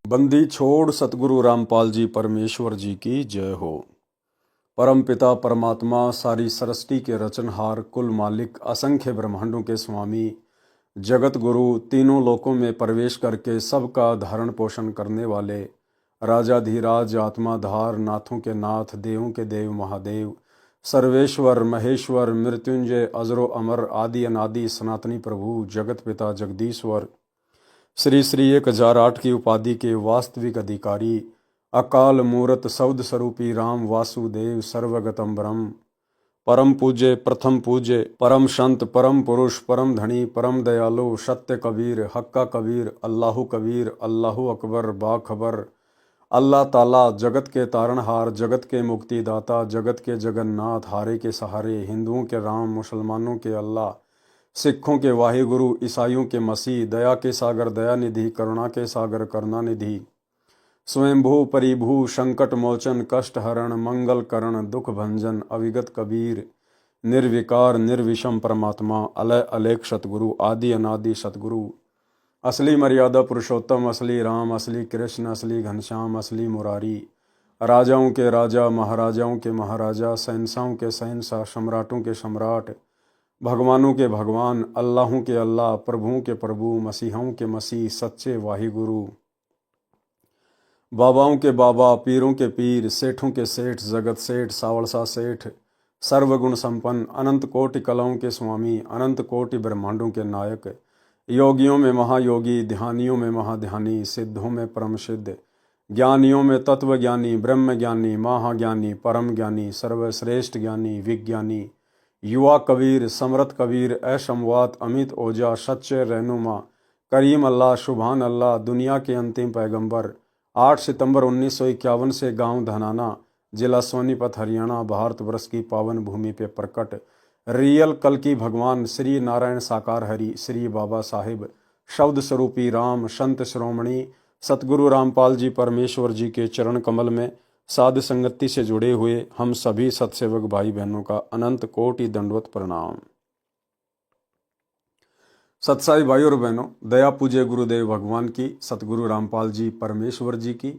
बंदी छोड़ सतगुरु रामपाल जी परमेश्वर जी की जय हो। परम पिता परमात्मा सारी सृष्टि के रचनहार कुल मालिक असंख्य ब्रह्मांडों के स्वामी जगत गुरु तीनों लोकों में प्रवेश करके सबका धारण पोषण करने वाले राजाधिराज आत्माधार नाथों के नाथ देवों के देव महादेव सर्वेश्वर महेश्वर मृत्युंजय अजरो अमर आदि अनादि सनातनी प्रभु जगत पिता जगदीश्वर श्री श्री 1008 की उपाधि के वास्तविक अधिकारी अकाल मूरत सौद स्वरूपी राम वासुदेव सर्वगतम ब्रह्म परम पूज्य प्रथम पूज्य परम संत परम पुरुष परम धनी परम दयालु सत्य कबीर हक्का कबीर अल्लाहु कबीर अल्लाहु अकबर बाखबर अल्लाह ताला जगत के तारणहार जगत के मुक्तिदाता जगत के जगन्नाथ हारे के सहारे हिंदुओं के राम मुसलमानों के अल्लाह सिखों के वाहिगुरु ईसाइयों के मसीह दया के सागर दया निधि करुणा के सागर करुणा निधि स्वयंभू परिभू संकट मोचन कष्ट हरण मंगल करण दुख भंजन अविगत कबीर निर्विकार निर्विषम परमात्मा अलय अलेख सतगुरु आदि अनादि सतगुरु असली मर्यादा पुरुषोत्तम असली राम असली कृष्ण असली घनश्याम असली मुरारी राजाओं के राजा महाराजाओं के महाराजा शहंशाहों के शहंशाह सम्राटों के सम्राट भगवानों के भगवान अल्लाहों के अल्लाह प्रभुओं के प्रभु मसीहों के मसीह सच्चे वाहिगुरु बाबाओं के बाबा पीरों के पीर सेठों के सेठ जगत सेठ सावड़सा सेठ सर्वगुण संपन्न अनंत कोटि कलाओं के स्वामी अनंत कोटि ब्रह्मांडों के नायक योगियों में महायोगी ध्यानियों में महाध्यानी सिद्धों में परम सिद्ध ज्ञानियों में तत्व ज्ञानी ब्रह्म ज्ञानी महाज्ञानी परम ज्ञानी सर्वश्रेष्ठ ज्ञानी विज्ञानी युवा कबीर समरथ कबीर ऐशमवात अमित ओजा सच्चे रहनुमा करीम अल्लाह शुभान अल्लाह दुनिया के अंतिम पैगंबर 8 सितंबर 1951 से गांव धनाना जिला सोनीपत हरियाणा भारतवर्ष की पावन भूमि पे प्रकट रियल कल की भगवान श्री नारायण साकार हरि श्री बाबा साहिब शब्द स्वरूपी राम संत श्रोमणी सतगुरु रामपाल जी परमेश्वर जी के चरण कमल में साध संगति से जुड़े हुए हम सभी सत्सेवक भाई बहनों का अनंत कोटि दंडवत प्रणाम। सत्साई भाई और बहनों, दया पूज्य गुरुदेव भगवान की सतगुरु रामपाल जी परमेश्वर जी की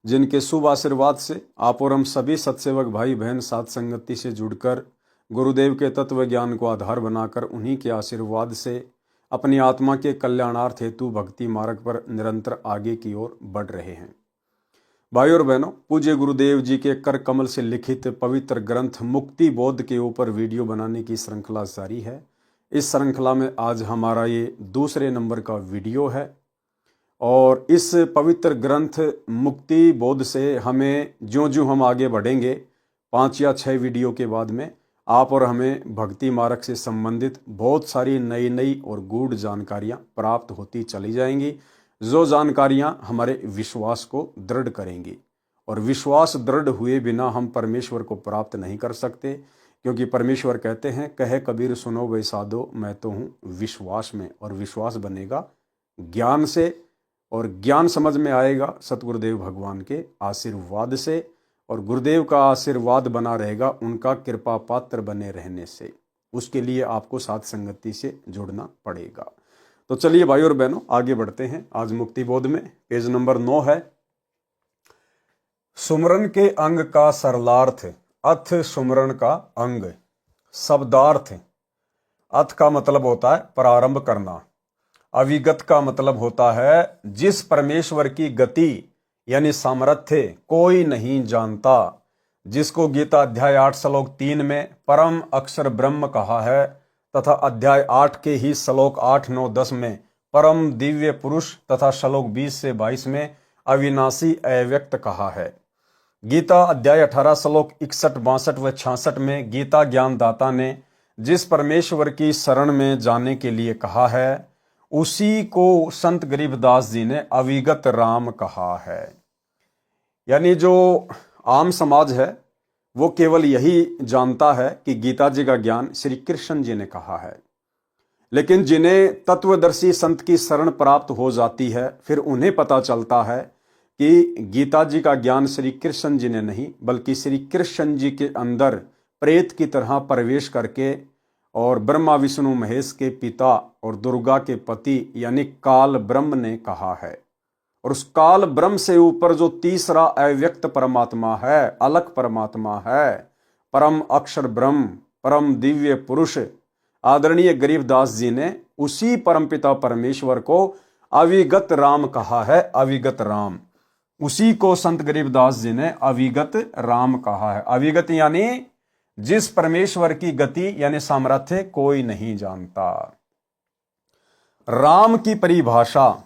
जिनके शुभ आशीर्वाद से आप और हम सभी सत्सेवक भाई बहन साध संगति से जुड़कर गुरुदेव के तत्व ज्ञान को आधार बनाकर उन्हीं के आशीर्वाद से अपनी आत्मा के कल्याणार्थ हेतु भक्ति मार्ग पर निरंतर आगे की ओर बढ़ रहे हैं। भाई और बहनों, पूज्य गुरुदेव जी के कर कमल से लिखित पवित्र ग्रंथ मुक्ति बोध के ऊपर वीडियो बनाने की श्रृंखला जारी है। इस श्रृंखला में आज हमारा ये दूसरे नंबर का वीडियो है और इस पवित्र ग्रंथ मुक्ति बोध से हमें ज्यों-ज्यों हम आगे बढ़ेंगे 5 या 6 वीडियो के बाद में आप और हमें भक्ति मार्ग से संबंधित बहुत सारी नई नई और गूढ़ जानकारियां प्राप्त होती चली जाएंगी, जो जानकारियां हमारे विश्वास को दृढ़ करेंगी। और विश्वास दृढ़ हुए बिना हम परमेश्वर को प्राप्त नहीं कर सकते, क्योंकि परमेश्वर कहते हैं कहे कबीर सुनो वे साधो मैं तो हूँ विश्वास में। और विश्वास बनेगा ज्ञान से और ज्ञान समझ में आएगा सतगुरुदेव भगवान के आशीर्वाद से और गुरुदेव का आशीर्वाद बना रहेगा उनका कृपा पात्र बने रहने से। उसके लिए आपको साथ संगति से जुड़ना पड़ेगा। तो चलिए भाई और बहनों आगे बढ़ते हैं। आज मुक्ति बोध में पेज नंबर 9 है। सुमरन के अंग का सरलार्थ अथ सुमरन का अंग। शब्दार्थ अथ का मतलब होता है प्रारंभ करना, अविगत का मतलब होता है जिस परमेश्वर की गति यानी सामर्थ्य कोई नहीं जानता, जिसको गीता अध्याय 8 श्लोक 3 में परम अक्षर ब्रह्म कहा है तथा अध्याय 8 के ही श्लोक 8, 9, 10 में परम दिव्य पुरुष तथा श्लोक 20 से 22 में अविनाशी अव्यक्त कहा है। गीता अध्याय 18 श्लोक 61, 62 व 66 में गीता ज्ञानदाता ने जिस परमेश्वर की शरण में जाने के लिए कहा है उसी को संत गरीबदास जी ने अविगत राम कहा है। यानी जो आम समाज है वो केवल यही जानता है कि गीता जी का ज्ञान श्री कृष्ण जी ने कहा है, लेकिन जिन्हें तत्वदर्शी संत की शरण प्राप्त हो जाती है फिर उन्हें पता चलता है कि गीता जी का ज्ञान श्री कृष्ण जी ने नहीं बल्कि श्री कृष्ण जी के अंदर प्रेत की तरह प्रवेश करके और ब्रह्मा विष्णु महेश के पिता और दुर्गा के पति यानी काल ब्रह्म ने कहा है। और उस काल ब्रह्म से ऊपर जो तीसरा अव्यक्त परमात्मा है, अलग परमात्मा है, परम अक्षर ब्रह्म, परम दिव्य पुरुष, आदरणीय गरीबदास जी ने उसी परमपिता परमेश्वर को अविगत राम कहा है। अविगत राम, उसी को संत गरीबदास जी ने अविगत राम कहा है। अविगत यानी जिस परमेश्वर की गति यानी सामर्थ्य कोई नहीं जानता। राम की परिभाषा,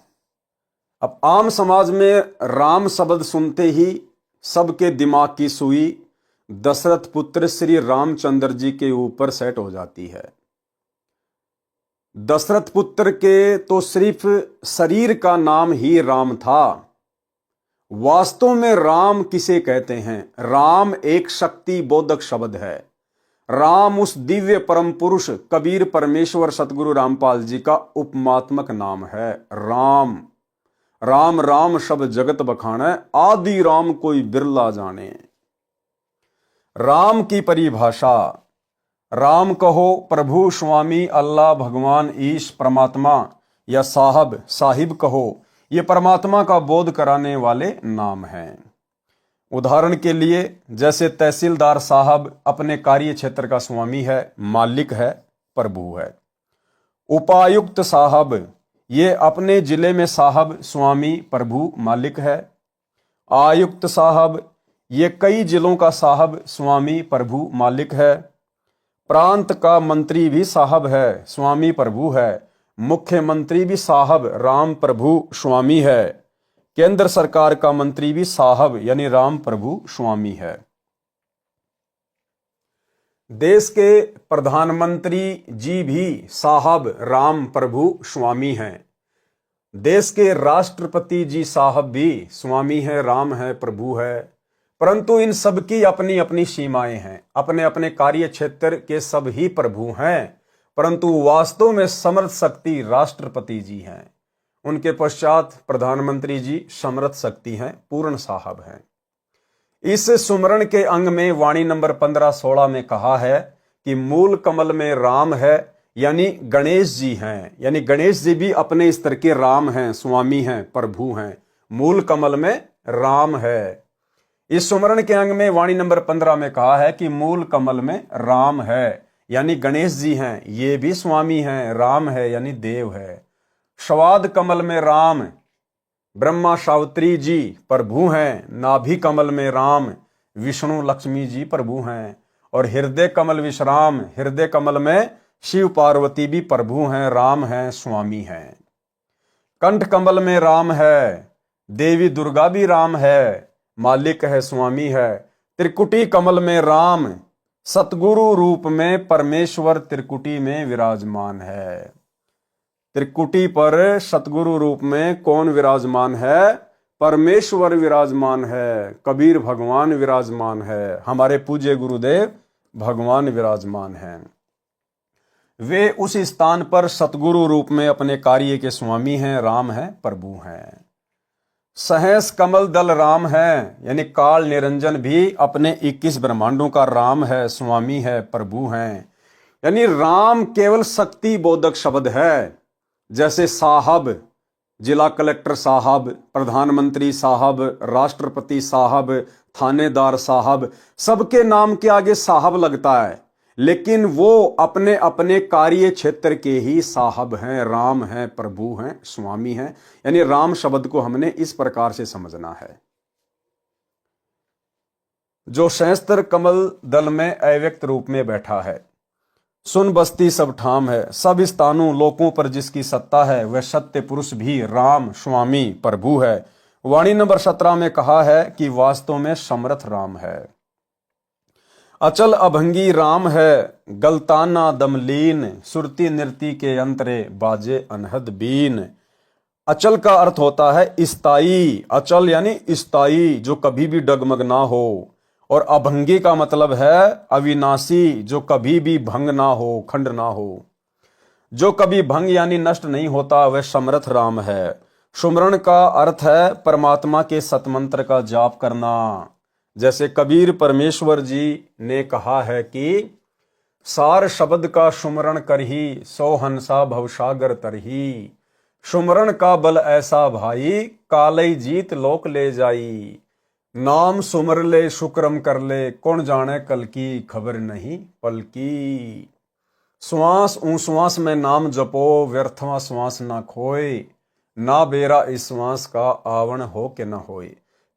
अब आम समाज में राम शब्द सुनते ही सबके दिमाग की सुई दशरथ पुत्र श्री रामचंद्र जी के ऊपर सेट हो जाती है। दशरथ पुत्र के तो सिर्फ शरीर का नाम ही राम था। वास्तव में राम किसे कहते हैं? राम एक शक्ति बोधक शब्द है। राम उस दिव्य परम पुरुष कबीर परमेश्वर सतगुरु रामपाल जी का उपमात्मक नाम है। राम राम राम शब्द जगत बखाने, आदि राम कोई बिरला जाने। राम की परिभाषा, राम कहो प्रभु स्वामी अल्लाह भगवान ईश परमात्मा, या साहब साहिब कहो, ये परमात्मा का बोध कराने वाले नाम हैं। उदाहरण के लिए जैसे तहसीलदार साहब अपने कार्य क्षेत्र का स्वामी है, मालिक है, प्रभु है। उपायुक्त साहब ये अपने जिले में साहब, स्वामी, प्रभु, मालिक है। आयुक्त साहब ये कई जिलों का साहब, स्वामी, प्रभु, मालिक है। प्रांत का मंत्री भी साहब है, स्वामी, प्रभु है। मुख्यमंत्री भी साहब, राम, प्रभु, स्वामी है। केंद्र सरकार का मंत्री भी साहब यानी राम, प्रभु, स्वामी है। देश के प्रधानमंत्री जी भी साहब, राम, प्रभु, स्वामी हैं। देश के राष्ट्रपति जी साहब भी स्वामी है, राम है, प्रभु है। परंतु इन सब की अपनी अपनी सीमाएं हैं। अपने अपने कार्य क्षेत्र के सब ही प्रभु हैं, परंतु वास्तव में समर्थ शक्ति राष्ट्रपति जी हैं। उनके पश्चात प्रधानमंत्री जी समर्थ शक्ति हैं, पूर्ण साहब हैं। इस सुमरण के अंग में वाणी नंबर 15-16 में कहा है कि मूल कमल में राम है, यानी गणेश जी हैं। यानी गणेश जी भी अपने स्तर के राम हैं, स्वामी हैं, प्रभु हैं। मूल कमल में राम है। इस सुमरण के अंग में वाणी नंबर 15 में कहा है कि मूल कमल में राम है, यानी गणेश जी हैं, ये भी स्वामी हैं, राम है यानी देव है। स्वाद कमल में राम, ब्रह्मा सावित्री जी प्रभु हैं। नाभि कमल में राम, विष्णु लक्ष्मी जी प्रभु हैं। और हृदय कमल विश्राम, हृदय कमल में शिव पार्वती भी प्रभु हैं, राम हैं, स्वामी हैं। कंठ कमल में राम है, देवी दुर्गा भी राम है, मालिक है, स्वामी है। त्रिकुटी कमल में राम, सतगुरु रूप में परमेश्वर त्रिकुटी में विराजमान है। त्रिकुटी पर सतगुरु रूप में कौन विराजमान है? परमेश्वर विराजमान है, कबीर भगवान विराजमान है, हमारे पूज्य गुरुदेव भगवान विराजमान हैं। वे उस स्थान पर सतगुरु रूप में अपने कार्य के स्वामी हैं, राम हैं, प्रभु हैं। सहस कमल दल राम है, यानी काल निरंजन भी अपने 21 ब्रह्मांडों का राम है, स्वामी है, प्रभु हैं। यानी राम केवल शक्ति बोधक शब्द है। जैसे साहब, जिला कलेक्टर साहब, प्रधानमंत्री साहब, राष्ट्रपति साहब, थानेदार साहब, सबके नाम के आगे साहब लगता है, लेकिन वो अपने अपने कार्य क्षेत्र के ही साहब हैं, राम हैं, प्रभु हैं, स्वामी हैं। यानी राम शब्द को हमने इस प्रकार से समझना है। जो सहस्त्र कमल दल में अव्यक्त रूप में बैठा है, सुन बस्ती सब ठाम है, सब स्थानों लोकों पर जिसकी सत्ता है, वह सत्य पुरुष भी राम, स्वामी, प्रभु है। वाणी नंबर 17 में कहा है कि वास्तव में समर्थ राम है। अचल अभंगी राम है, गलताना दमलीन, सुरती नृति के अंतरे बाजे अनहद बीन। अचल का अर्थ होता है स्थायी, अचल यानी स्थायी, जो कभी भी डगमग ना हो। और अभंगी का मतलब है अविनाशी, जो कभी भी भंग ना हो, खंड ना हो। जो कभी भंग यानी नष्ट नहीं होता, वह समर्थ राम है। सुमरण का अर्थ है परमात्मा के सतमंत्र का जाप करना। जैसे कबीर परमेश्वर जी ने कहा है कि सार शब्द का सुमरण करही, सो हंसा भवसागर तरही। सुमरन का बल ऐसा भाई, कालई जीत लोक ले जाई। नाम सुमर ले शुक्रम कर ले, कौन जाने कल की खबर नहीं पल की। श्वास श्वास में नाम जपो, व्यर्थवा श्वास ना खोए। ना बेरा इस श्वास का आवण हो के न होए।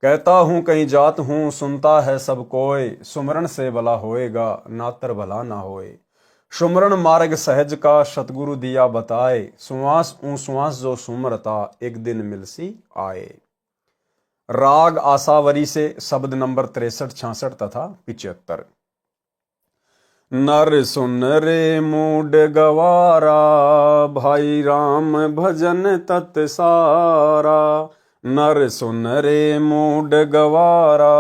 कहता हूँ कहीं जात हूँ, सुनता है सब कोय। सुमरन से भला होएगा, नातर भला ना होए। सुमरन मार्ग सहज का, सतगुरु दिया बताए। श्वास श्वास जो सुमरता, एक दिन मिलसी आए। राग आसावरी से शब्द नंबर 63, 66 तथा 75। नर सुन रे मूड गवारा, भाई राम भजन तत् सारा। नर सुन रे मूड गवारा,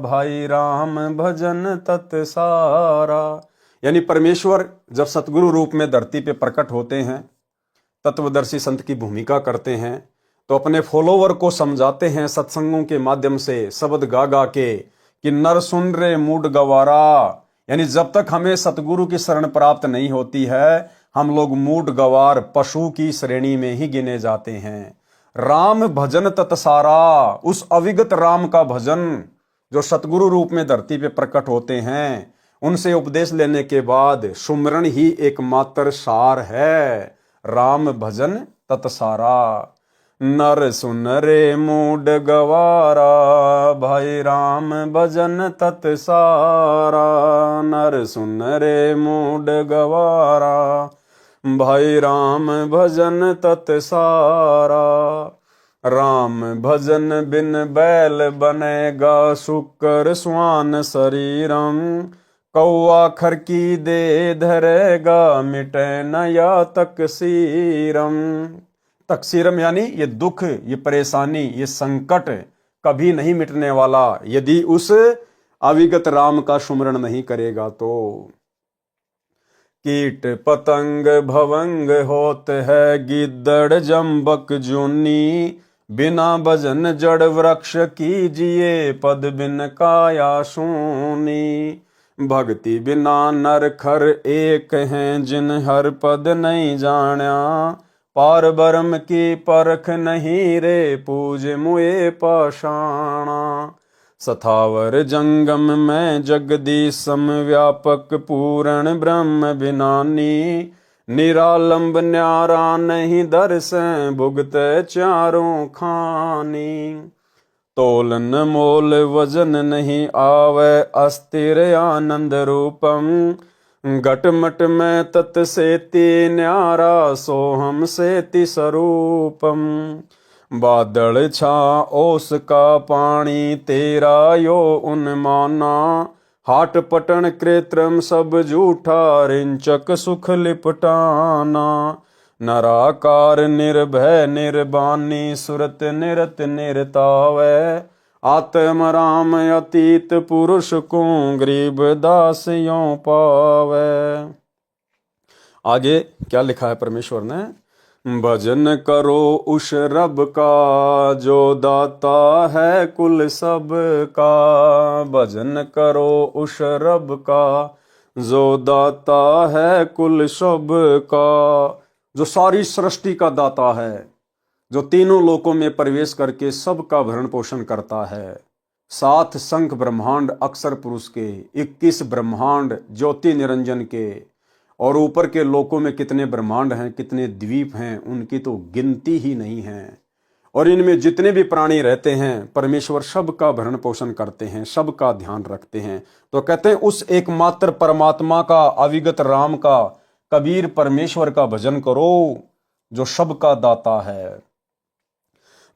भाई राम भजन तत् सारा। यानी परमेश्वर जब सतगुरु रूप में धरती पे प्रकट होते हैं, तत्वदर्शी संत की भूमिका करते हैं, तो अपने फॉलोवर को समझाते हैं सत्संगों के माध्यम से, शब्द गा गा के, कि नर सुन रे मूड गवारा। यानी जब तक हमें सतगुरु की शरण प्राप्त नहीं होती है, हम लोग मूड गवार पशु की श्रेणी में ही गिने जाते हैं। राम भजन तत्सारा, उस अविगत राम का भजन जो सतगुरु रूप में धरती पे प्रकट होते हैं, उनसे उपदेश लेने के बाद सुमरण ही एकमात्र सार है। राम भजन तत्सारा। नर सुन रे मूड गवारा, भाई राम भजन तत्सारा। नर सुन रे मूड गवारा, भाई राम भजन तत्सारा। राम भजन बिन बैल बनेगा, शुकर स्वान शरीरम। कौआ खरकी दे धरेगा, मिटे न या तकसीरम। तकसीरम यानी ये दुख, ये परेशानी, ये संकट कभी नहीं मिटने वाला, यदि उस अविगत राम का सुमरण नहीं करेगा तो। कीट पतंग भवंग होत है, गिद्दड़ जम्बक जूनी। बिना भजन जड़ वृक्ष कीजिए, पद बिन काया सूनी। भक्ति बिना नर खर एक हैं, जिन हर पद नहीं जाण्या। पार ब्रह्म की परख नहीं रे, पूज मुए पाषाणा। सथावर जंगम में जगदीशम, व्यापक पूर्ण ब्रह्म बिनानी। निरालंब न्यारा नहीं दर्शन, भुगत चारों खानी। तोलन मोल वजन नहीं आवे, अस्थिर आनंद रूपम। घटमट में तत् सेति न्यारा, सोहम सेति स्वरूपम। बादल छा ओस का पानी, तेरा यो उन्माना। हाट पटन कृत्रम सब झूठा, रिंचक सुख लिपटाना। नराकार निर्भय निर्बानी, सुरत निरत निरतावै। आत्म राम अतीत पुरुष को, गरीब दास यों पावै। आगे क्या लिखा है परमेश्वर ने? भजन करो उस रब का, जो दाता है कुल सब का। भजन करो उस रब का, जो दाता है कुल सब का। जो सारी सृष्टि का दाता है, जो तीनों लोकों में प्रवेश करके सबका भरण पोषण करता है। 7 शंख ब्रह्मांड अक्षर पुरुष के, 21 ब्रह्मांड ज्योति निरंजन के, और ऊपर के लोकों में कितने ब्रह्मांड हैं, कितने द्वीप हैं, उनकी तो गिनती ही नहीं है। और इनमें जितने भी प्राणी रहते हैं, परमेश्वर सबका भरण पोषण करते हैं, सबका ध्यान रखते हैं। तो कहते हैं उस एकमात्र परमात्मा का, अविगत राम का, कबीर परमेश्वर का भजन करो, जो सबका दाता है।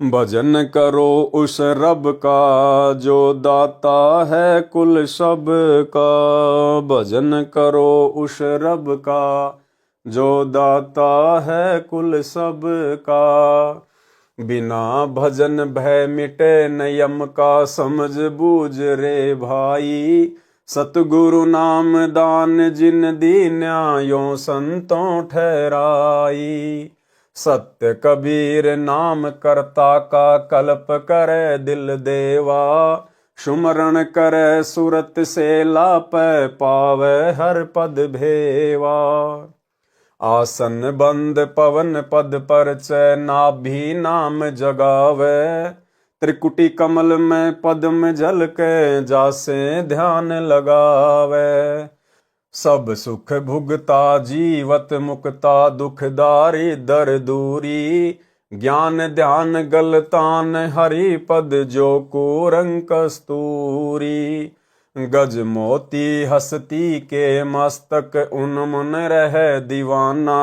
भजन करो उस रब का, जो दाता है कुल सब का। भजन करो उस रब का, जो दाता है कुल सब का। बिना भजन भय मिटे न यम का, समझ बूझ रे भाई। सतगुरु नाम दान जिन दीन्या, यों संतों ठहराई। सत्य कबीर नाम करता का, कल्प करे दिल देवा। सुमरण करे सुरत से लापै, पावे हर पद भेवा। आसन बंद पवन पद पर नाभि नाम जगावे। त्रिकुटी कमल में पद्म जल के जासे ध्यान लगावे। सब सुख भुगता जीवत मुक्ता दुखदारी दर दूरी। ज्ञान ध्यान गलतान हरि पद जो कुरंग कस्तूरी। गज मोती हस्ती के मस्तक उन्मुन रह दीवाना।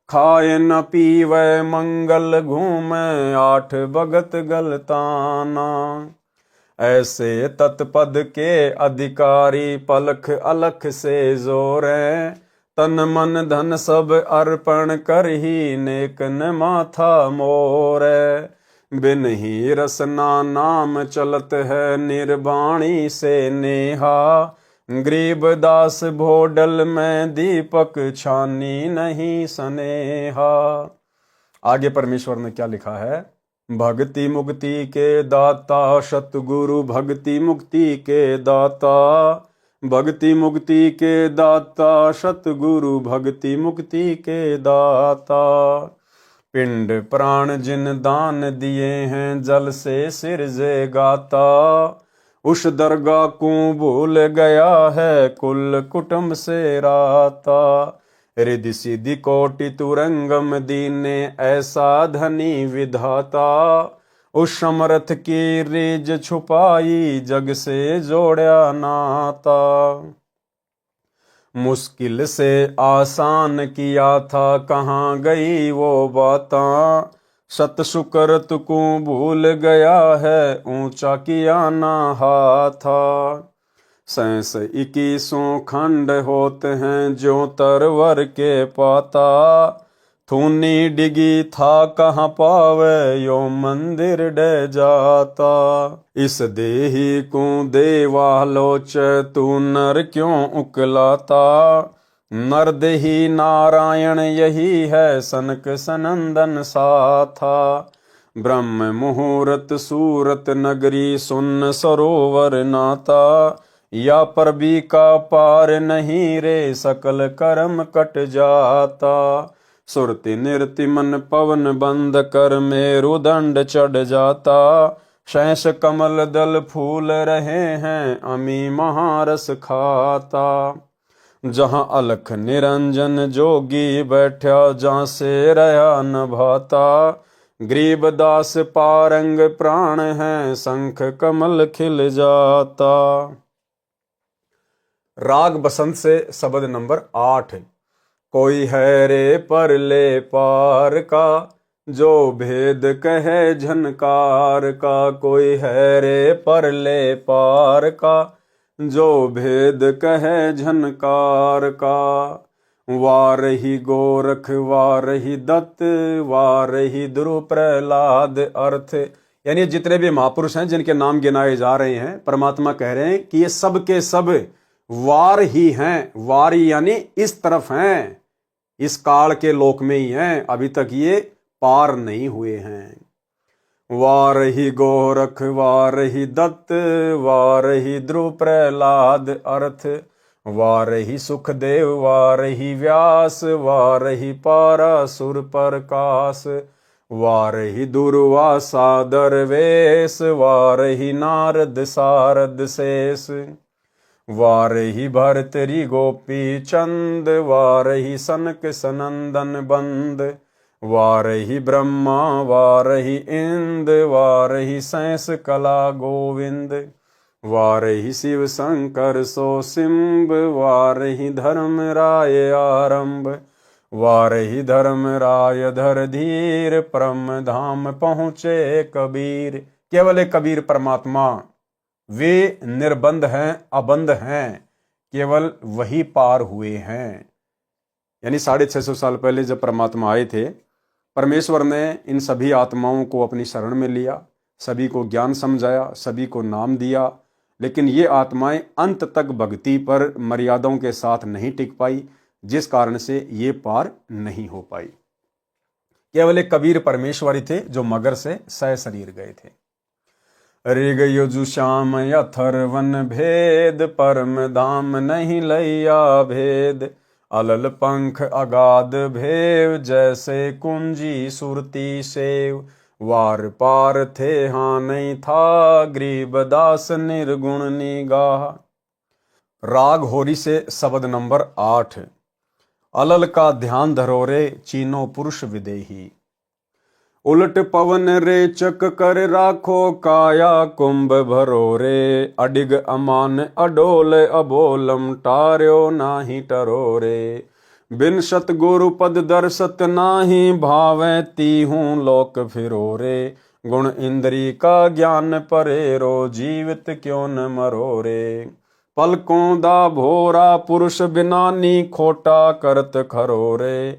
खाए न पीवे मंगल घूमे आठ भगत गलताना। ऐसे तत्पद के अधिकारी पलख अलख से जोरे। तन मन धन सब अर्पण कर ही नेक न माथा मोरे। बिन ही रसना नाम चलत है निर्वाणी से नेहा। गरीब दास भोडल में दीपक छानी नहीं सनेहा। आगे परमेश्वर ने क्या लिखा है? भक्ति मुक्ति के दाता सतगुरु भक्ति मुक्ति के दाता। भक्ति मुक्ति के दाता सतगुरु भक्ति मुक्ति के दाता। पिंड प्राण जिन दान दिए हैं जल से सिरजे गाता। उस दरगाह को भूल गया है कुल कुटुंब से राता। रिद्धि सिद्धि कोटि तुरंगम दीने ऐसा धनी विधाता। उस समर्थ की रीज छुपाई जग से जोड़ा नाता। मुश्किल से आसान किया था कहाँ गई वो बाता। सत शुक्रत को भूल गया है ऊंचा किया ना हाथा। 21 खंड होते हैं जो तरवर के पाता। थूनी डिगी था कहाँ पावे यो मंदिर डे जाता। इस देही को देवालोच तू नर क्यों उकलाता। नर देही नारायण यही है सनक सनंदन साथा। ब्रह्म मुहूर्त सूरत नगरी सुन सरोवर नाता। या पर भी का पार नहीं रे सकल कर्म कट जाता। सुरति नृति मन पवन बंद कर मेरुदंड चढ़ जाता। शैष कमल दल फूल रहे हैं अमी महारस खाता। जहाँ अलख निरंजन जोगी बैठा जहाँ से रहा न भाता। गरीब दास पारंग प्राण है शंख कमल खिल जाता। राग बसंत से शब्द नंबर 8। कोई है रे परले पार का जो भेद कहे झनकार का। कोई है रे परले पार का जो भेद कहे झनकार का। वारही गोरख वारही दत्त वारही ध्रुव प्रहलाद। अर्थ यानी जितने भी महापुरुष हैं जिनके नाम गिनाए जा रहे हैं, परमात्मा कह रहे हैं कि ये सब के सब वार ही हैं। वारी यानी इस तरफ हैं, इस काल के लोक में ही हैं, अभी तक ये पार नहीं हुए हैं। वारही गोरख वारही दत्त वारही ध्रुव प्रहलाद। अर्थ वारही सुखदेव वारही व्यास वारही पारासुर प्रकाश। वारही दुर्वासा दरवेश वारही नारद सारद शेष। वारही भरतरी गोपी चंद वारही सनक सनंदन बंद। वारही ब्रह्मा वारही इंद वारही सैंस कला गोविंद। वारही शिव शंकर सो सिंब वारही धर्म राय आरंभ। वारही धर्म राय धर धीर परम धाम पहुँचे कबीर। केवल एक कबीर परमात्मा, वे निर्बंध हैं, अबंध हैं, केवल वही पार हुए हैं। यानी 650 साल पहले जब परमात्मा आए थे, परमेश्वर ने इन सभी आत्माओं को अपनी शरण में लिया, सभी को ज्ञान समझाया, सभी को नाम दिया, लेकिन ये आत्माएं अंत तक भक्ति पर मर्यादाओं के साथ नहीं टिक पाई, जिस कारण से ये पार नहीं हो पाई। केवल एक कबीर परमेश्वरी थे जो मगर से सह शरीर गए थे। ऋग युजु श्याम अथर्वन भेद परम धाम नहीं लैया भेद। अलल पंख अगाध भेव, जैसे कुंजी सुरती सेव। वार पार थे हाँ नहीं था, गरीबदास निर्गुण निगाह। राग होरी से शब्द नंबर 8। अलल का ध्यान धरो रे, चीनो पुरुष विदेही। उलट पवन रेचक कर राखो, काया कुंभ भरो रे। अडिग अमान अडोल अबोलम, टार्यो नाही टरो रे। बिन सतगुरु पद दर्शत नाही, भावे तीहूं लोक फिरो रे। गुण इंद्री का ज्ञान परेरो, जीवित क्यों न मरो रे। पलकों दा भोरा पुरुष बिनानी, खोटा करत खरो रे।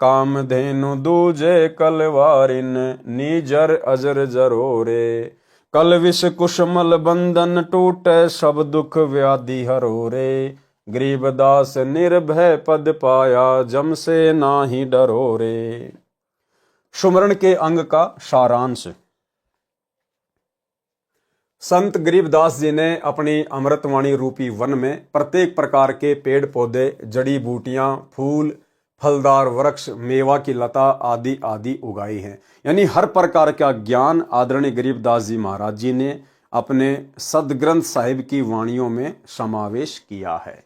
कामधेनु दूजे कलवारिन, नीजर अजर जरो रे। कल विष कुशमल बंधन टूटे, सब दुख व्याधि हरो रे। गरीबदास निर्भय पद पाया, जम से नाही डरो रे। सुमरण के अंग का सारांश। संत गरीबदास जी ने अपनी अमृतवाणी रूपी वन में प्रत्येक प्रकार के पेड़ पौधे, जड़ी बूटियां, फूल, फलदार वृक्ष, मेवा की लता आदि आदि उगाई हैं। यानी हर प्रकार का ज्ञान आदरणीय गरीबदास जी महाराज जी ने अपने सदग्रंथ साहिब की वाणियों में समावेश किया है।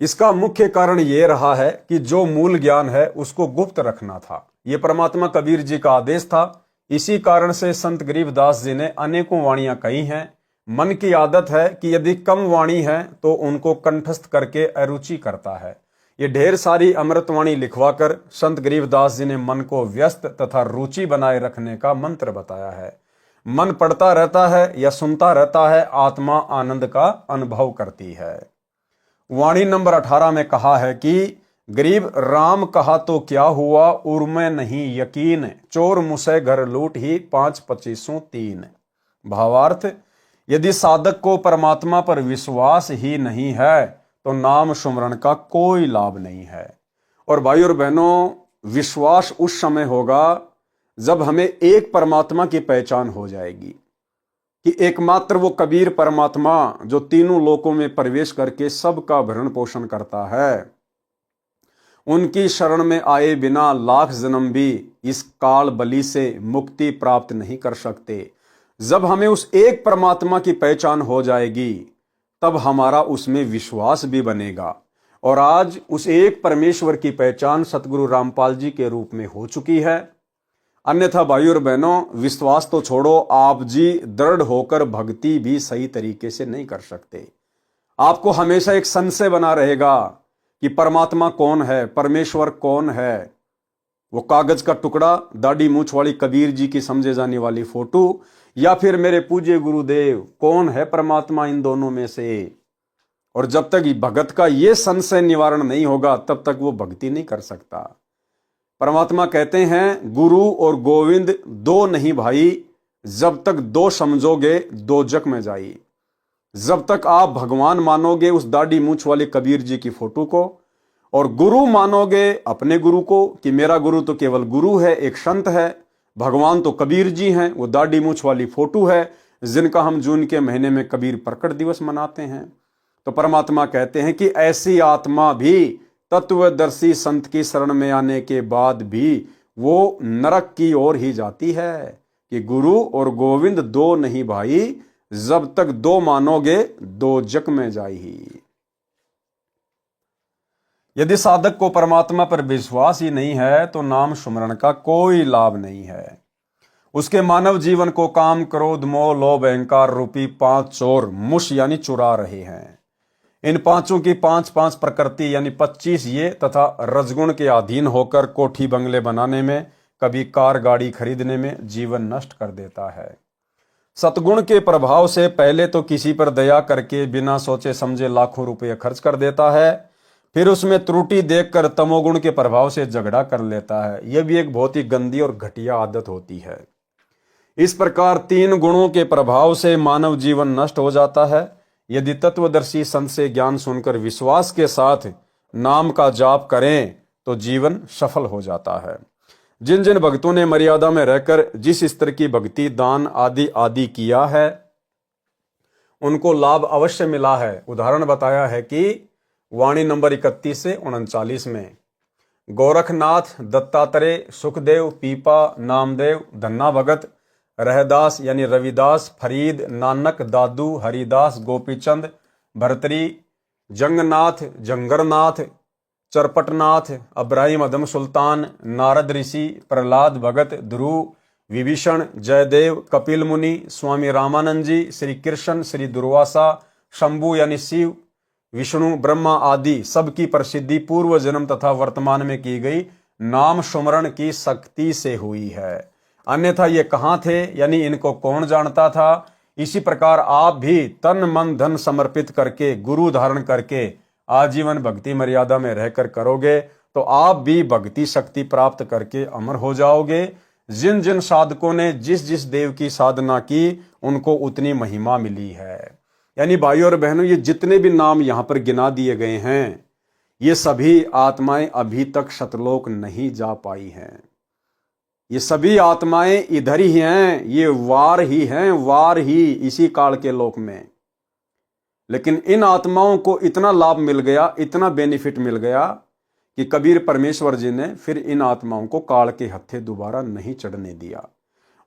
इसका मुख्य कारण यह रहा है कि जो मूल ज्ञान है उसको गुप्त रखना था। यह परमात्मा कबीर जी का आदेश था। इसी कारण से संत गरीबदास जी ने अनेकों वाणियां कही हैं। मन की आदत है कि यदि कम वाणी है तो उनको कंठस्थ करके अरुचि करता है। ये ढेर सारी अमृतवाणी लिखवाकर संत गरीबदास जी ने मन को व्यस्त तथा रुचि बनाए रखने का मंत्र बताया है। मन पढ़ता रहता है या सुनता रहता है, आत्मा आनंद का अनुभव करती है। वाणी नंबर 18 में कहा है कि गरीब राम कहा तो क्या हुआ, उर्मे नहीं यकीन। चोर मुसे घर लूट ही 5-25-3। भावार्थ, यदि साधक को परमात्मा पर विश्वास ही नहीं है तो नाम सुमरण का कोई लाभ नहीं है। और भाई और बहनों, विश्वास उस समय होगा जब हमें एक परमात्मा की पहचान हो जाएगी कि एकमात्र वो कबीर परमात्मा जो तीनों लोकों में प्रवेश करके सबका भरण पोषण करता है, उनकी शरण में आए बिना लाख जन्म भी इस काल बलि से मुक्ति प्राप्त नहीं कर सकते। जब हमें उस एक परमात्मा की पहचान हो जाएगी तब हमारा उसमें विश्वास भी बनेगा। और आज उस एक परमेश्वर की पहचान सतगुरु रामपाल जी के रूप में हो चुकी है। अन्यथा भाई और बहनों, विश्वास तो छोड़ो, आप जी दृढ़ होकर भक्ति भी सही तरीके से नहीं कर सकते। आपको हमेशा एक संशय बना रहेगा कि परमात्मा कौन है, परमेश्वर कौन है। वो कागज का टुकड़ा, दाढ़ी मूछ वाली कबीर जी की समझे जाने वाली फोटो, या फिर मेरे पूज्य गुरुदेव, कौन है परमात्मा इन दोनों में से। और जब तक भगत का ये संशय निवारण नहीं होगा तब तक वो भक्ति नहीं कर सकता। परमात्मा कहते हैं, गुरु और गोविंद दो नहीं भाई, जब तक दो समझोगे दो जग में जाई। जब तक आप भगवान मानोगे उस दाढ़ी मूछ वाले कबीर जी की फोटो को, और गुरु मानोगे अपने गुरु को कि मेरा गुरु तो केवल गुरु है, एक संत है, भगवान तो कबीर जी हैं, वो दाढ़ी मूछ वाली फोटो है जिनका हम जून के महीने में कबीर प्रकट दिवस मनाते हैं। तो परमात्मा कहते हैं कि ऐसी आत्मा भी तत्वदर्शी संत की शरण में आने के बाद भी वो नरक की ओर ही जाती है कि गुरु और गोविंद दो नहीं भाई, जब तक दो मानोगे दो जग में जाई। यदि साधक को परमात्मा पर विश्वास ही नहीं है तो नाम सुमरण का कोई लाभ नहीं है। उसके मानव जीवन को काम, क्रोध, मोह, लोभ, अहंकार रूपी 5 चोर मुश यानी चुरा रहे हैं। इन पांचों की 5-5 प्रकृति यानी 25 ये तथा रजगुण के अधीन होकर कोठी बंगले बनाने में, कभी कार गाड़ी खरीदने में जीवन नष्ट कर देता है। सतगुण के प्रभाव से पहले तो किसी पर दया करके बिना सोचे समझे लाखों रुपए खर्च कर देता है, फिर उसमें त्रुटि देखकर तमोगुण के प्रभाव से झगड़ा कर लेता है। यह भी एक बहुत ही गंदी और घटिया आदत होती है। इस प्रकार 3 गुणों के प्रभाव से मानव जीवन नष्ट हो जाता है। यदि तत्वदर्शी संत से ज्ञान सुनकर विश्वास के साथ नाम का जाप करें तो जीवन सफल हो जाता है। जिन जिन भक्तों ने मर्यादा में रहकर जिस स्तर की भक्ति, दान आदि आदि किया है उनको लाभ अवश्य मिला है। उदाहरण बताया है कि वाणी नंबर 31 से 39 में। गोरखनाथ, दत्तात्रेय, सुखदेव, पीपा, नामदेव, धन्ना भगत, रहदास यानी रविदास, फरीद, नानक, दादू, हरिदास, गोपीचंद, भरतरी, जंगनाथ, जंगरनाथ, चरपटनाथ, अब्राहिम अदम सुल्तान, नारद ऋषि, प्रहलाद भगत, ध्रुव, विभीषण, जयदेव, कपिल मुनि, स्वामी रामानंद जी, श्री कृष्ण, श्री दुर्वासा, शंभु यानी शिव, विष्णु, ब्रह्मा आदि सबकी प्रसिद्धि पूर्व जन्म तथा वर्तमान में की गई नाम सुमरण की शक्ति से हुई है। अन्यथा ये कहाँ थे, यानी इनको कौन जानता था। इसी प्रकार आप भी तन मन धन समर्पित करके, गुरु धारण करके आजीवन भक्ति मर्यादा में रहकर करोगे तो आप भी भक्ति शक्ति प्राप्त करके अमर हो जाओगे। जिन जिन साधकों ने जिस जिस देव की साधना की उनको उतनी महिमा मिली है। यानी भाइयों और बहनों, ये जितने भी नाम यहाँ पर गिना दिए गए हैं ये सभी आत्माएं अभी तक सतलोक नहीं जा पाई हैं। ये सभी आत्माएं इधर ही हैं, ये वार ही हैं, वार ही इसी काल के लोक में। लेकिन इन आत्माओं को इतना लाभ मिल गया, इतना बेनिफिट मिल गया कि कबीर परमेश्वर जी ने फिर इन आत्माओं को काल के हत्थे दोबारा नहीं चढ़ने दिया।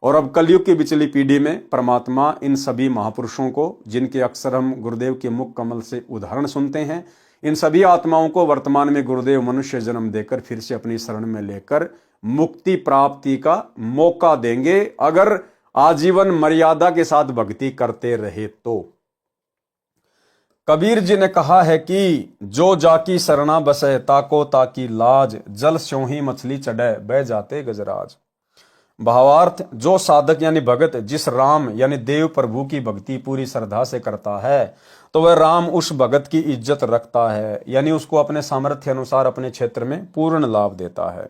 और अब कलयुग की बिचली पीढ़ी में परमात्मा इन सभी महापुरुषों को, जिनके अक्सर हम गुरुदेव के मुख कमल से उदाहरण सुनते हैं, इन सभी आत्माओं को वर्तमान में गुरुदेव मनुष्य जन्म देकर फिर से अपनी शरण में लेकर मुक्ति प्राप्ति का मौका देंगे, अगर आजीवन मर्यादा के साथ भक्ति करते रहे तो। कबीर जी ने कहा है कि जो जाकी शरणा बसे ताको ताकी लाज, जल स्यों ही मछली चढ़े बह जाते गजराज। भावार्थ, जो साधक यानी भगत जिस राम यानी देव प्रभु की भक्ति पूरी श्रद्धा से करता है तो वह राम उस भगत की इज्जत रखता है, यानी उसको अपने सामर्थ्य अनुसार अपने क्षेत्र में पूर्ण लाभ देता है।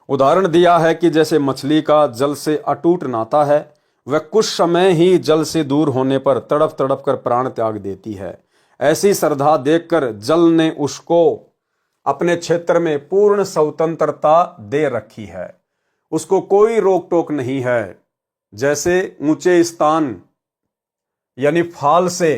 उदाहरण दिया है कि जैसे मछली का जल से अटूट नाता है, वह कुछ समय ही जल से दूर होने पर तड़प तड़प कर प्राण त्याग देती है। ऐसी श्रद्धा देखकर जल ने उसको अपने क्षेत्र में पूर्ण स्वतंत्रता दे रखी है, उसको कोई रोक टोक नहीं है। जैसे ऊंचे स्थान यानी फाल से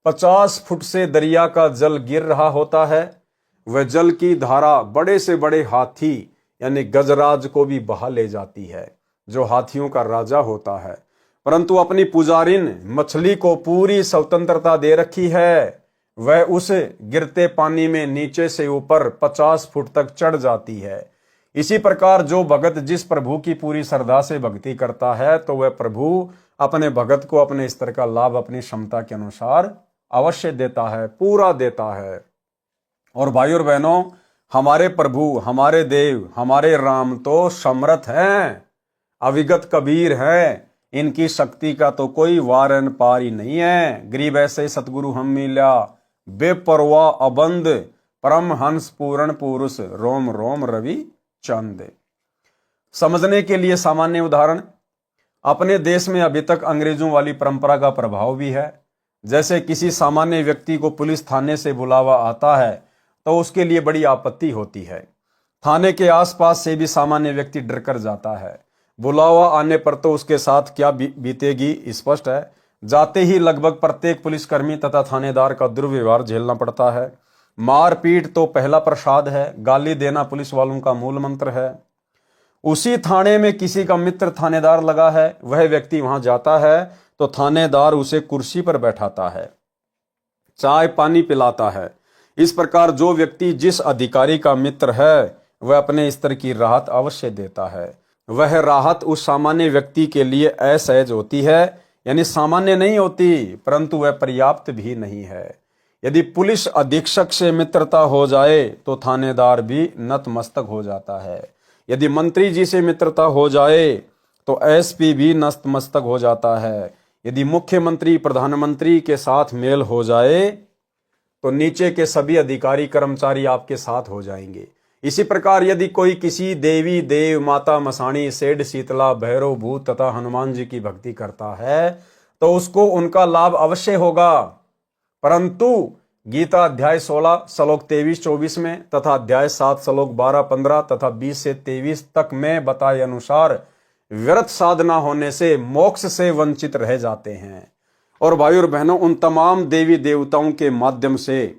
50 फुट से दरिया का जल गिर रहा होता है, वह जल की धारा बड़े से बड़े हाथी यानी गजराज को भी बहा ले जाती है, जो हाथियों का राजा होता है। परंतु अपनी पुजारिन मछली को पूरी स्वतंत्रता दे रखी है, वह उस गिरते पानी में नीचे से ऊपर 50 फुट तक चढ़ जाती है। इसी प्रकार जो भगत जिस प्रभु की पूरी श्रद्धा से भक्ति करता है तो वह प्रभु अपने भगत को अपने स्तर का लाभ अपनी क्षमता के अनुसार अवश्य देता है, पूरा देता है। और भाइयों और बहनों, हमारे प्रभु, हमारे देव, हमारे राम तो समर्थ हैं, अविगत कबीर हैं, इनकी शक्ति का तो कोई वारन पार ही नहीं है। गरीब ऐसे सतगुरु हम मिला, बेपरवाह अबंद, परम हंस पूर्ण पुरुष, रोम रोम रवि चंद। समझने के लिए सामान्य उदाहरण, अपने देश में अभी तक अंग्रेजों वाली परंपरा का प्रभाव भी है। जैसे किसी सामान्य व्यक्ति को पुलिस थाने से बुलावा आता है तो उसके लिए बड़ी आपत्ति होती है। थाने के आसपास से भी सामान्य व्यक्ति डर कर जाता है। बुलावा आने पर तो उसके साथ क्या बीतेगी स्पष्ट है। जाते ही लगभग प्रत्येक पुलिसकर्मी तथा थानेदार का दुर्व्यवहार झेलना पड़ता है। मारपीट तो पहला प्रसाद है, गाली देना पुलिस वालों का मूल मंत्र है। उसी थाने में किसी का मित्र थानेदार लगा है, वह व्यक्ति वहां जाता है तो थानेदार उसे कुर्सी पर बैठाता है, चाय पानी पिलाता है। इस प्रकार जो व्यक्ति जिस अधिकारी का मित्र है वह अपने स्तर की राहत अवश्य देता है। वह राहत उस सामान्य व्यक्ति के लिए असहज होती है, यानी सामान्य नहीं होती, परंतु वह पर्याप्त भी नहीं है। यदि पुलिस अधीक्षक से मित्रता हो जाए तो थानेदार भी नतमस्तक हो जाता है। यदि मंत्री जी से मित्रता हो जाए तो एसपी भी नतमस्तक हो जाता है। यदि मुख्यमंत्री प्रधानमंत्री के साथ मेल हो जाए तो नीचे के सभी अधिकारी कर्मचारी आपके साथ हो जाएंगे। इसी प्रकार यदि कोई किसी देवी देव माता मसाणी सेठ शीतला भैरव भूत तथा हनुमान जी की भक्ति करता है तो उसको उनका लाभ अवश्य होगा। परंतु गीता अध्याय 16 श्लोक 23-24 में तथा अध्याय 7 श्लोक 12-15 तथा 20 से 23 तक में बताए अनुसार व्यर्थ साधना होने से मोक्ष से वंचित रह जाते हैं। और भाइयों और बहनों, उन तमाम देवी देवताओं के माध्यम से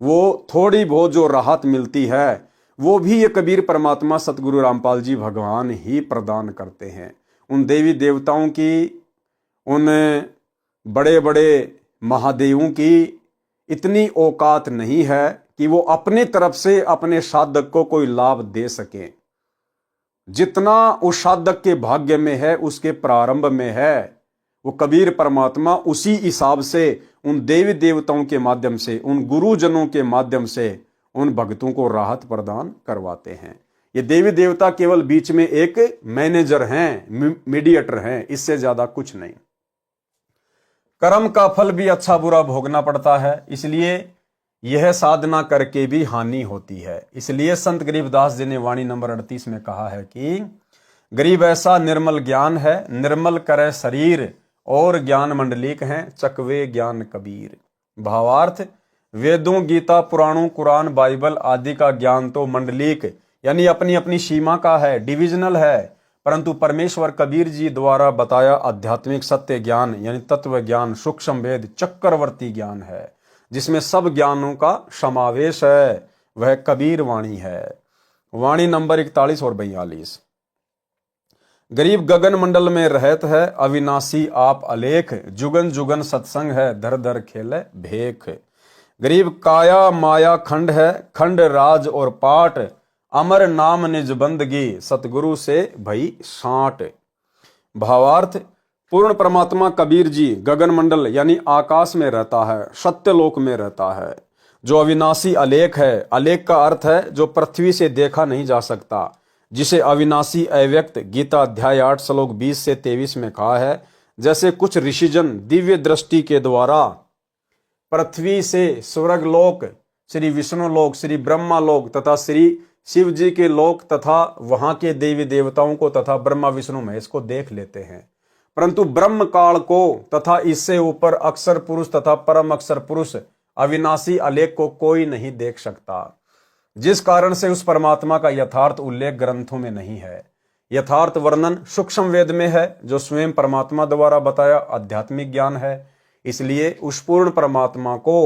वो थोड़ी बहुत जो राहत मिलती है वो भी ये कबीर परमात्मा सतगुरु रामपाल जी भगवान ही प्रदान करते हैं। उन देवी देवताओं की, उन बड़े बड़े महादेवों की इतनी औकात नहीं है कि वो अपनी तरफ से अपने साधक को कोई लाभ दे सके। जितना उस साधक के भाग्य में है, उसके प्रारंभ में है, वो कबीर परमात्मा उसी हिसाब से उन देवी देवताओं के माध्यम से, उन गुरुजनों के माध्यम से उन भक्तों को राहत प्रदान करवाते हैं। ये देवी देवता केवल बीच में एक मैनेजर हैं, मीडिएटर हैं, इससे ज्यादा कुछ नहीं। कर्म का फल भी अच्छा बुरा भोगना पड़ता है, इसलिए यह साधना करके भी हानि होती है। इसलिए संत गरीबदास जी ने वाणी नंबर 38 में कहा है कि गरीब ऐसा निर्मल ज्ञान है, निर्मल करे शरीर और ज्ञान मंडलिक हैं, चकवे ज्ञान कबीर। भावार्थ, वेदों, गीता, पुराणों, कुरान, बाइबल आदि का ज्ञान तो मंडलिक यानी अपनी अपनी सीमा का है, डिविजनल है, परंतु परमेश्वर कबीर जी द्वारा बताया आध्यात्मिक सत्य ज्ञान यानी तत्व ज्ञान, सूक्ष्म वेद, चक्रवर्ती ज्ञान है, जिसमें सब ज्ञानों का समावेश है, वह कबीर वाणी है। वाणी नंबर 41 और 42। गरीब गगन मंडल में रहत है, अविनाशी आप अलेख, जुगन जुगन सत्संग है, धर धर खेले भेख। गरीब काया माया खंड है, खंड राज और पाट, अमर नाम निज बंदगी, सतगुरु से भई साठ। भावार्थ, पूर्ण परमात्मा कबीर जी गगन मंडल यानी आकाश में रहता है, सत्यलोक में रहता है, जो अविनाशी अलेख है। अलेख का अर्थ है जो पृथ्वी से देखा नहीं जा सकता, जिसे अविनाशी अव्यक्त गीता अध्याय 8 श्लोक 20 से 23 में कहा है। जैसे कुछ ऋषिजन दिव्य दृष्टि के द्वारा पृथ्वी से स्वर्ग लोक, श्री विष्णु लोक, श्री ब्रह्मा लोक तथा श्री शिव जी के लोक तथा वहां के देवी देवताओं को तथा ब्रह्मा विष्णु महेश को देख लेते हैं, परंतु ब्रह्म काल को तथा इससे ऊपर अक्षर पुरुष तथा परम अक्षर पुरुष अविनाशी अलेख को कोई नहीं देख सकता, जिस कारण से उस परमात्मा का यथार्थ उल्लेख ग्रंथों में नहीं है। यथार्थ वर्णन सूक्ष्म वेद में है, जो स्वयं परमात्मा द्वारा बताया आध्यात्मिक ज्ञान है। इसलिए उस पूर्ण परमात्मा को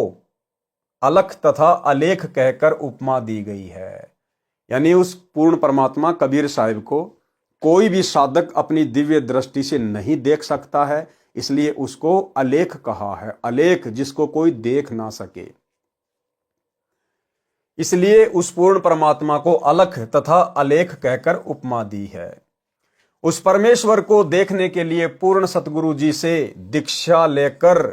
अलख तथा अलेख कहकर उपमा दी गई है। यानी उस पूर्ण परमात्मा कबीर साहिब को कोई भी साधक अपनी दिव्य दृष्टि से नहीं देख सकता है, इसलिए उसको अलेख कहा है। अलेख जिसको कोई देख ना सके, इसलिए उस पूर्ण परमात्मा को अलख तथा अलेख कहकर उपमा दी है। उस परमेश्वर को देखने के लिए पूर्ण सतगुरु जी से दीक्षा लेकर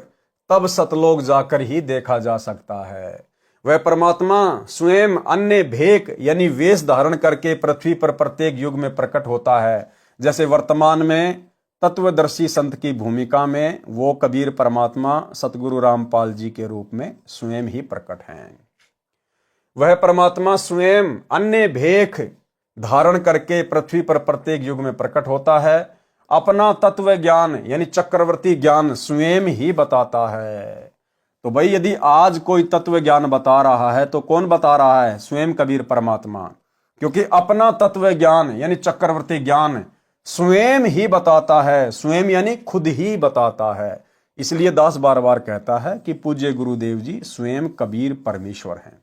तब सतलोक जाकर ही देखा जा सकता है। वह परमात्मा स्वयं अन्य भेक यानी वेश धारण करके पृथ्वी पर प्रत्येक युग में प्रकट होता है। जैसे वर्तमान में तत्वदर्शी संत की भूमिका में वो कबीर परमात्मा सतगुरु रामपाल जी के रूप में स्वयं ही प्रकट हैं। वह परमात्मा स्वयं अन्य भेख धारण करके पृथ्वी पर प्रत्येक युग में प्रकट होता है। अपना तत्व ज्ञान यानी चक्रवर्ती ज्ञान स्वयं ही बताता है। तो भाई यदि आज कोई तत्व ज्ञान बता रहा है तो कौन बता रहा है? स्वयं कबीर परमात्मा, क्योंकि अपना तत्व ज्ञान यानी चक्रवर्ती ज्ञान स्वयं ही बताता है। स्वयं यानी खुद ही बताता है। इसलिए दास बार बार कहता है कि पूज्य गुरुदेव जी स्वयं कबीर परमेश्वर हैं।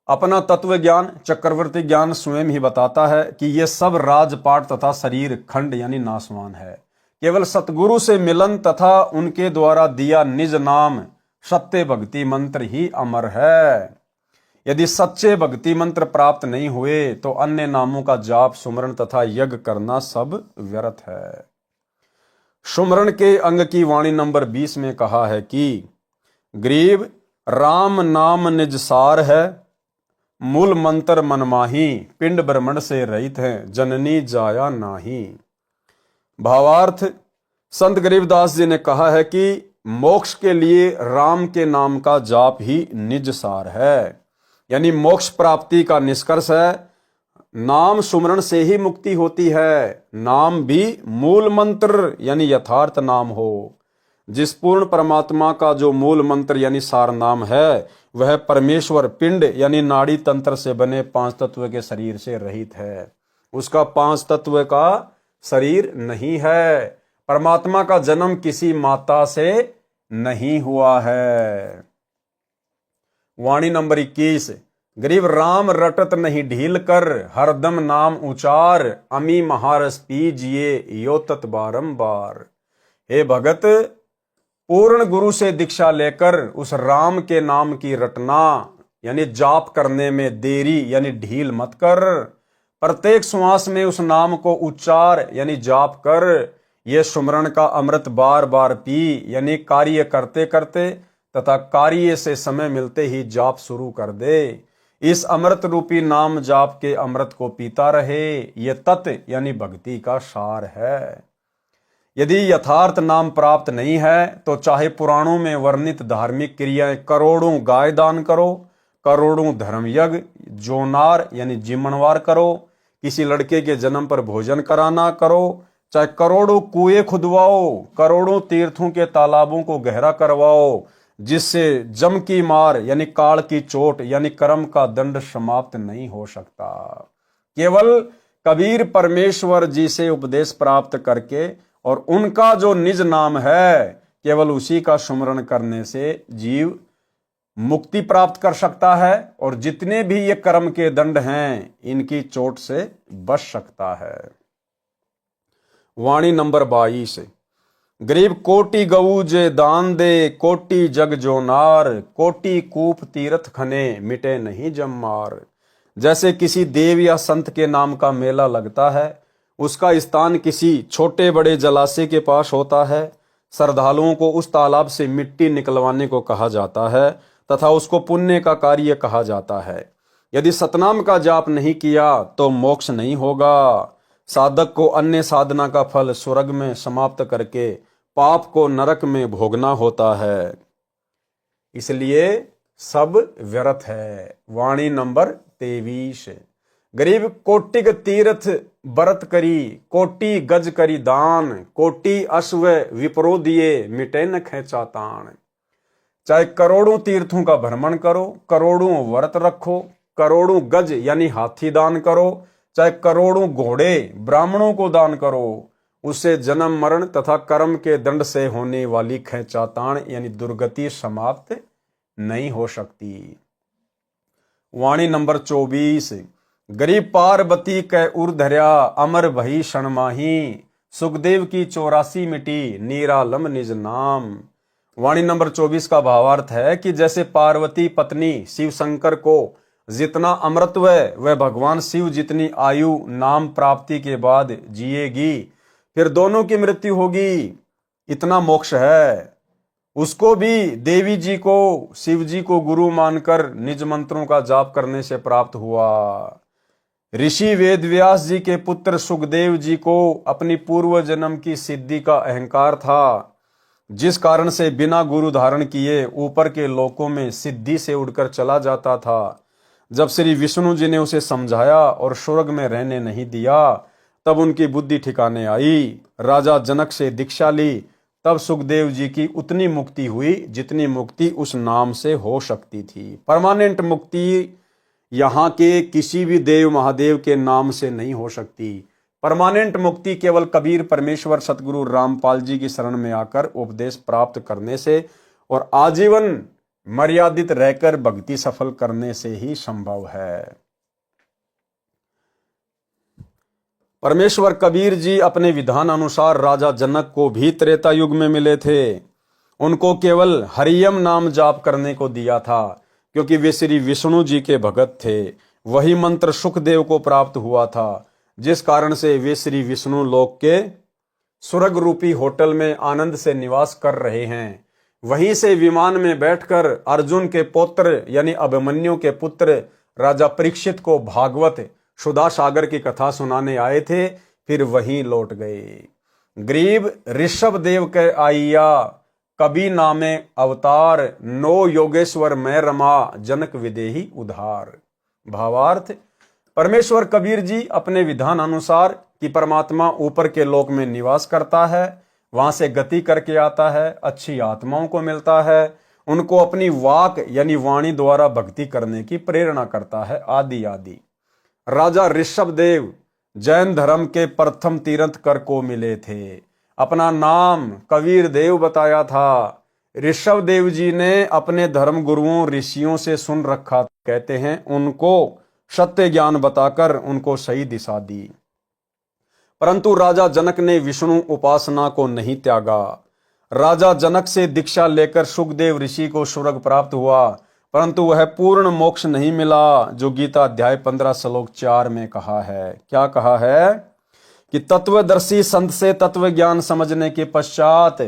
अपना तत्व ज्ञान चक्रवर्ती ज्ञान स्वयं ही बताता है कि यह सब राजपाट तथा शरीर खंड यानी नासवान है। केवल सतगुरु से मिलन तथा उनके द्वारा दिया निज नाम सत्य भक्ति मंत्र ही अमर है। यदि सच्चे भक्ति मंत्र प्राप्त नहीं हुए तो अन्य नामों का जाप सुमरण तथा यज्ञ करना सब व्यर्थ है। सुमरण के अंग की वाणी नंबर 20 में कहा है कि गरीब राम नाम निज सार है, मूल मंत्र मनमाही, पिंड ब्रह्मण से रहित है, जननी जाया नाही। भावार्थ, संत गरीबदास जी ने कहा है कि मोक्ष के लिए राम के नाम का जाप ही निज सार है, यानी मोक्ष प्राप्ति का निष्कर्ष है। नाम सुमरण से ही मुक्ति होती है। नाम भी मूल मंत्र यानी यथार्थ नाम हो। जिस पूर्ण परमात्मा का जो मूल मंत्र यानी सार नाम है वह परमेश्वर पिंड यानी नाड़ी तंत्र से बने 5 तत्व के शरीर से रहित है। उसका 5 तत्व का शरीर नहीं है। परमात्मा का जन्म किसी माता से नहीं हुआ है। वाणी नंबर 21। गरीब राम रटत नहीं ढील कर, हरदम नाम उचार, अमी महारस पीजिए यो तत् बारंबार। हे भगत, पूर्ण गुरु से दीक्षा लेकर उस राम के नाम की रटना यानी जाप करने में देरी यानी ढील मत कर। प्रत्येक श्वास में उस नाम को उच्चार यानी जाप कर। ये सुमरण का अमृत बार बार पी यानी कार्य करते करते तथा कार्य से समय मिलते ही जाप शुरू कर दे। इस अमृत रूपी नाम जाप के अमृत को पीता रहे। ये तत्व यानी भक्ति का सार है। यदि यथार्थ नाम प्राप्त नहीं है तो चाहे पुराणों में वर्णित धार्मिक क्रियाएं करोड़ों गाय दान करो, करोड़ों धर्म यज्ञ जोनार यानी जिमणवार करो, किसी लड़के के जन्म पर भोजन कराना करो, चाहे करोड़ों कुएं खुदवाओ, करोड़ों तीर्थों के तालाबों को गहरा करवाओ, जिससे जम की मार यानी काल की चोट यानी कर्म का दंड समाप्त नहीं हो सकता। केवल कबीर परमेश्वर जी से उपदेश प्राप्त करके और उनका जो निज नाम है केवल उसी का सुमरण करने से जीव मुक्ति प्राप्त कर सकता है और जितने भी ये कर्म के दंड हैं इनकी चोट से बच सकता है। वाणी नंबर 22। गरीब कोटि गऊ जे दान दे, कोटि जग जो नार, कोटि कूप तीर्थ खने मिटे नहीं जम्मार। जैसे किसी देव या संत के नाम का मेला लगता है, उसका स्थान किसी छोटे बड़े जलाशय के पास होता है। श्रद्धालुओं को उस तालाब से मिट्टी निकलवाने को कहा जाता है तथा उसको पुण्य का कार्य कहा जाता है। यदि सतनाम का जाप नहीं किया तो मोक्ष नहीं होगा। साधक को अन्य साधना का फल स्वर्ग में समाप्त करके पाप को नरक में भोगना होता है, इसलिए सब व्यर्थ है। वाणी नंबर 23। गरीब कोटिक तीर्थ बरत करी, कोटि गज करी दान, कोटि अश्व विप्रो दिए मिटे न खेचा तान। चाहे करोड़ों तीर्थों का भ्रमण करो, करोड़ों व्रत रखो, करोड़ों गज यानी हाथी दान करो, चाहे करोड़ों घोड़े ब्राह्मणों को दान करो, उससे जन्म मरण तथा कर्म के दंड से होने वाली खेचाताण यानी दुर्गति समाप्त नहीं हो सकती। वाणी नंबर 24। गरीब पार्वती कै उर धर्या, अमर भई क्षणमाही, सुखदेव की 84 मिटी, निरालम निज नाम। वाणी नंबर 24 का भावार्थ है कि जैसे पार्वती पत्नी शिव शंकर को जितना अमृतत्व वह भगवान शिव जितनी आयु नाम प्राप्ति के बाद जिएगी, फिर दोनों की मृत्यु होगी, इतना मोक्ष है। उसको भी देवी जी को शिव जी को गुरु मानकर निज मंत्रों का जाप करने से प्राप्त हुआ। ऋषि वेदव्यास जी के पुत्र सुखदेव जी को अपनी पूर्व जन्म की सिद्धि का अहंकार था, जिस कारण से बिना गुरु धारण किए ऊपर के लोकों में सिद्धि से उड़कर चला जाता था। जब श्री विष्णु जी ने उसे समझाया और स्वर्ग में रहने नहीं दिया, तब उनकी बुद्धि ठिकाने आई। राजा जनक से दीक्षा ली, तब सुखदेव जी की उतनी मुक्ति हुई जितनी मुक्ति उस नाम से हो सकती थी। परमानेंट मुक्ति यहाँ के किसी भी देव महादेव के नाम से नहीं हो सकती। परमानेंट मुक्ति केवल कबीर परमेश्वर सतगुरु रामपाल जी की शरण में आकर उपदेश प्राप्त करने से और आजीवन मर्यादित रहकर भक्ति सफल करने से ही संभव है। परमेश्वर कबीर जी अपने विधान अनुसार राजा जनक को भी त्रेता युग में मिले थे। उनको केवल हरियम नाम जाप करने को दिया था, क्योंकि वे श्री विष्णु जी के भगत थे। वही मंत्र सुखदेव को प्राप्त हुआ था, जिस कारण से वे श्री विष्णु लोक के स्वर्ग रूपी होटल में आनंद से निवास कर रहे हैं। वहीं से विमान में बैठकर अर्जुन के पुत्र यानी अभिमन्यु के पुत्र राजा परीक्षित को भागवत सुधा सागर की कथा सुनाने आए थे, फिर वहीं लौट गए। गरीब ऋषभ देव के आइया, कबी नामे अवतार, नो योगेश्वर मैं रमा, जनक विदेही उधार। भावार्थ, परमेश्वर कबीर जी अपने विधान अनुसार कि परमात्मा ऊपर के लोक में निवास करता है, वहां से गति करके आता है, अच्छी आत्माओं को मिलता है, उनको अपनी वाक यानी वाणी द्वारा भक्ति करने की प्रेरणा करता है, आदि आदि। राजा ऋषभ देव जैन धर्म के प्रथम तीर्थंकर को मिले थे। अपना नाम कबीर देव बताया था। ऋषभ देव जी ने अपने धर्म गुरुओं ऋषियों से सुन रखा, कहते हैं उनको सत्य ज्ञान बताकर उनको सही दिशा दी। परंतु राजा जनक ने विष्णु उपासना को नहीं त्यागा। राजा जनक से दीक्षा लेकर सुखदेव ऋषि को स्वर्ग प्राप्त हुआ, परंतु वह पूर्ण मोक्ष नहीं मिला, जो गीता अध्याय 15 श्लोक 4 में कहा है। क्या कहा है कि तत्वदर्शी संत से तत्व ज्ञान समझने के पश्चात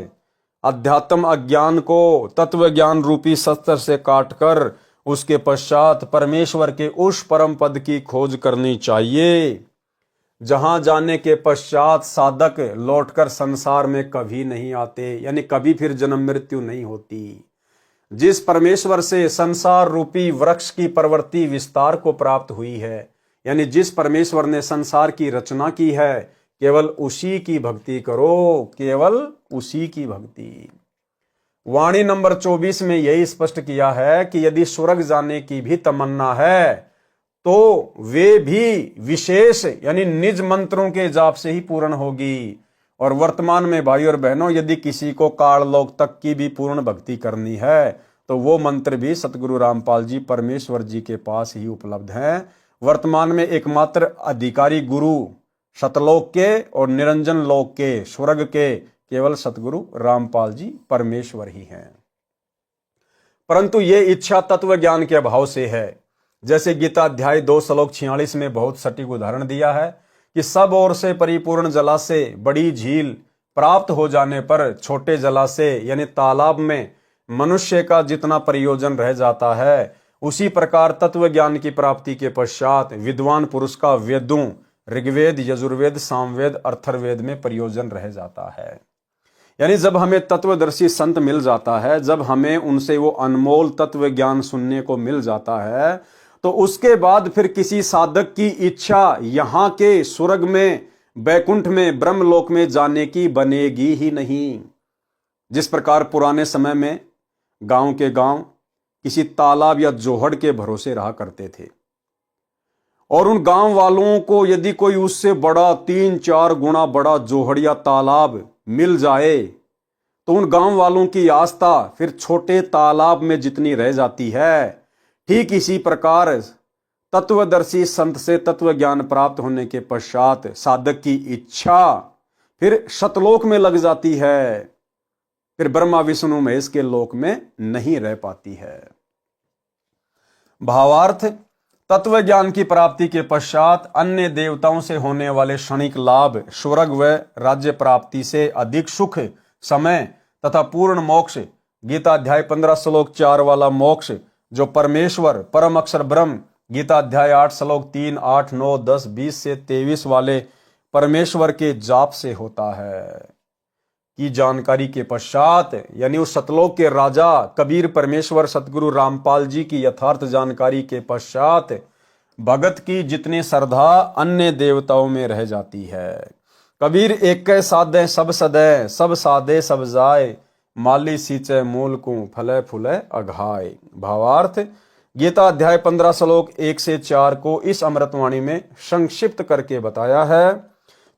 अध्यात्म अज्ञान को तत्व ज्ञान रूपी शस्त्र से काटकर उसके पश्चात परमेश्वर के उस परम पद की खोज करनी चाहिए, जहां जाने के पश्चात साधक लौटकर संसार में कभी नहीं आते, यानी कभी फिर जन्म मृत्यु नहीं होती। जिस परमेश्वर से संसार रूपी वृक्ष की प्रवृत्ति विस्तार को प्राप्त हुई है, यानी जिस परमेश्वर ने संसार की रचना की है, केवल उसी की भक्ति करो, केवल उसी की भक्ति। वाणी नंबर 24 में यही स्पष्ट किया है कि यदि स्वर्ग जाने की भी तमन्ना है तो वे भी विशेष यानी निज मंत्रों के जाप से ही पूर्ण होगी। और वर्तमान में भाई और बहनों, यदि किसी को काललोक तक की भी पूर्ण भक्ति करनी है तो वो मंत्र भी सतगुरु रामपाल जी परमेश्वर जी के पास ही उपलब्ध हैं। वर्तमान में एकमात्र अधिकारी गुरु सतलोक के और निरंजन लोक के स्वर्ग के केवल सतगुरु रामपाल जी परमेश्वर ही हैं। परंतु ये इच्छा तत्व ज्ञान के अभाव से है। जैसे गीता अध्याय 2 श्लोक 46 में बहुत सटीक उदाहरण दिया है कि सब ओर से परिपूर्ण जलाशय बड़ी झील प्राप्त हो जाने पर छोटे जलाशय यानी तालाब में मनुष्य का जितना प्रयोजन रह जाता है, उसी प्रकार तत्व ज्ञान की प्राप्ति के पश्चात विद्वान पुरुष का वेदों ऋग्वेद यजुर्वेद सामवेद अथर्ववेद में प्रयोजन रह जाता है। यानी जब हमें तत्वदर्शी संत मिल जाता है, जब हमें उनसे वो अनमोल तत्व ज्ञान सुनने को मिल जाता है, तो उसके बाद फिर किसी साधक की इच्छा यहाँ के स्वर्ग में बैकुंठ में ब्रह्मलोक में जाने की बनेगी ही नहीं। जिस प्रकार पुराने समय में गांव के गांव किसी तालाब या जोहड़ के भरोसे रहा करते थे, और उन गांव वालों को यदि कोई उससे बड़ा 3-4 गुना बड़ा जोहड़ या तालाब मिल जाए तो उन गांव वालों की आस्था फिर छोटे तालाब में जितनी रह जाती है, ठीक इसी प्रकार तत्वदर्शी संत से तत्व ज्ञान प्राप्त होने के पश्चात साधक की इच्छा फिर शतलोक में लग जाती है, फिर ब्रह्मा विष्णु महेश के लोक में नहीं रह पाती है। भावार्थ, तत्व ज्ञान की प्राप्ति के पश्चात अन्य देवताओं से होने वाले क्षणिक लाभ, स्वर्ग व राज्य प्राप्ति से अधिक सुख, समय तथा पूर्ण मोक्ष, गीता अध्याय 15 श्लोक 4 वाला मोक्ष जो परमेश्वर परम अक्षर ब्रह्म, गीता अध्याय 8 श्लोक 3, 8, 9, 10, 20 से 23 वाले परमेश्वर के जाप से होता है की जानकारी के पश्चात, यानी उस सतलोक के राजा कबीर परमेश्वर सतगुरु रामपाल जी की यथार्थ जानकारी के पश्चात भगत की जितनी श्रद्धा अन्य देवताओं में रह जाती है। कबीर एक साधे सब सदै, सब साधे सब जाए, माली सींचे मूल को फले फूले अघाए। भावार्थ, गीता अध्याय 15 श्लोक 1 से 4 को इस अमृतवाणी में संक्षिप्त करके बताया है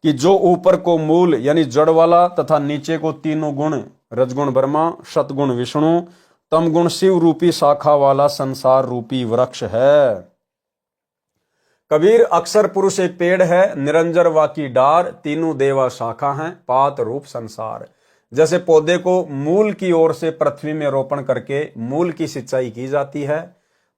कि जो ऊपर को मूल यानी जड़ वाला तथा नीचे को तीनों गुण रजगुण ब्रह्मा, सतगुण विष्णु, तमगुण शिव रूपी शाखा वाला संसार रूपी वृक्ष है। कबीर अक्षर पुरुष एक पेड़ है, निरंजन वा की डार, तीनों देवा शाखा हैं, पात रूप संसार। जैसे पौधे को मूल की ओर से पृथ्वी में रोपण करके मूल की सिंचाई की जाती है,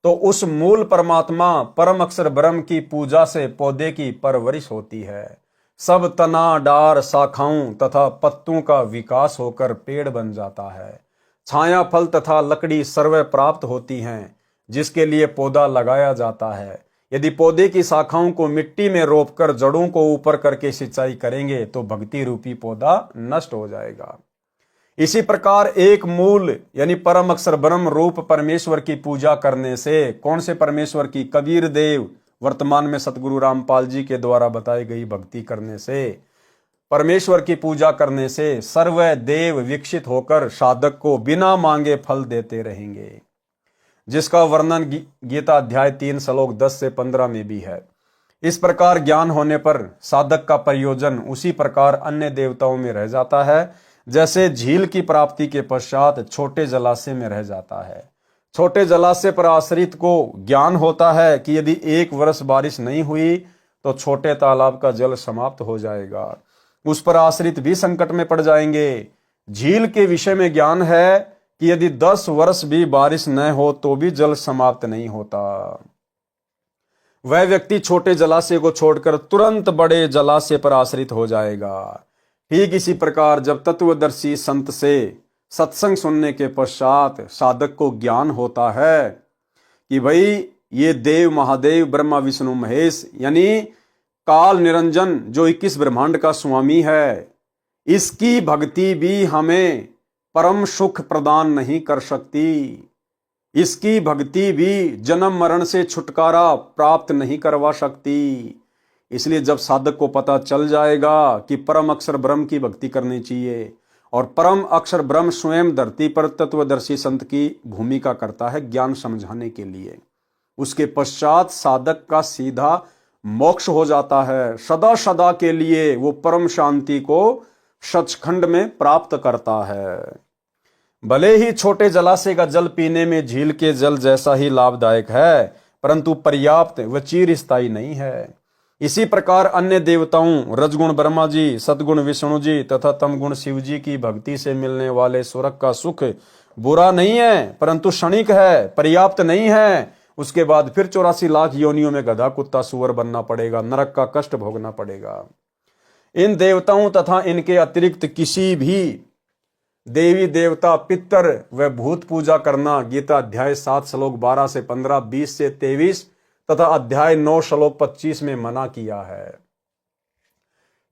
तो उस मूल परमात्मा परम अक्षर ब्रह्म की पूजा से पौधे की परवरिश होती है। सब तना डार शाखाओं तथा पत्तों का विकास होकर पेड़ बन जाता है। छाया फल तथा लकड़ी सर्व प्राप्त होती हैं, जिसके लिए पौधा लगाया जाता है। यदि पौधे की शाखाओं को मिट्टी में रोपकर जड़ों को ऊपर करके सिंचाई करेंगे तो भक्ति रूपी पौधा नष्ट हो जाएगा। इसी प्रकार एक मूल यानी परम अक्षर ब्रह्म रूप परमेश्वर की पूजा करने से, कौन से परमेश्वर की? कबीर देव वर्तमान में सतगुरु रामपाल जी के द्वारा बताई गई भक्ति करने से, परमेश्वर की पूजा करने से सर्व देव विकसित होकर साधक को बिना मांगे फल देते रहेंगे, जिसका वर्णन गीता अध्याय 3 श्लोक 10 से 15 में भी है। इस प्रकार ज्ञान होने पर साधक का प्रयोजन उसी प्रकार अन्य देवताओं में रह जाता है, जैसे झील की प्राप्ति के पश्चात छोटे जलाशय में रह जाता है। छोटे जलाशय पर आश्रित को ज्ञान होता है कि यदि 1 वर्ष बारिश नहीं हुई तो छोटे तालाब का जल समाप्त हो जाएगा, उस पर आश्रित भी संकट में पड़ जाएंगे। झील के विषय में ज्ञान है कि यदि 10 वर्ष भी बारिश न हो तो भी जल समाप्त नहीं होता। वह व्यक्ति छोटे जलाशय को छोड़कर तुरंत बड़े जलाशय पर आश्रित हो जाएगा। ठीक इसी प्रकार जब तत्वदर्शी संत से सत्संग सुनने के पश्चात साधक को ज्ञान होता है कि भाई ये देव महादेव ब्रह्मा विष्णु महेश यानी काल निरंजन जो 21 ब्रह्मांड का स्वामी है, इसकी भक्ति भी हमें परम सुख प्रदान नहीं कर सकती, इसकी भक्ति भी जन्म मरण से छुटकारा प्राप्त नहीं करवा सकती। इसलिए जब साधक को पता चल जाएगा कि परम अक्षर ब्रह्म की भक्ति करनी चाहिए और परम अक्षर ब्रह्म स्वयं धरती पर तत्वदर्शी संत की भूमिका करता है ज्ञान समझाने के लिए, उसके पश्चात साधक का सीधा मोक्ष हो जाता है। सदा सदा के लिए वो परम शांति को सचखंड में प्राप्त करता है। भले ही छोटे जलाशय का जल पीने में झील के जल जैसा ही लाभदायक है, परंतु पर्याप्त व चिरस्थायी नहीं है। इसी प्रकार अन्य देवताओं रजगुण ब्रह्मा जी, सतगुण विष्णु जी तथा तमगुण शिव जी की भक्ति से मिलने वाले स्वर्ग का सुख बुरा नहीं है, परंतु क्षणिक है, पर्याप्त नहीं है। उसके बाद फिर 84 लाख योनियों में गधा कुत्ता सुअर बनना पड़ेगा, नरक का कष्ट भोगना पड़ेगा। इन देवताओं तथा इनके अतिरिक्त किसी भी देवी देवता पितर व भूत पूजा करना गीता अध्याय 7 श्लोक 12 से 15, 20 से 23 तथा अध्याय 9 श्लोक 25 में मना किया है।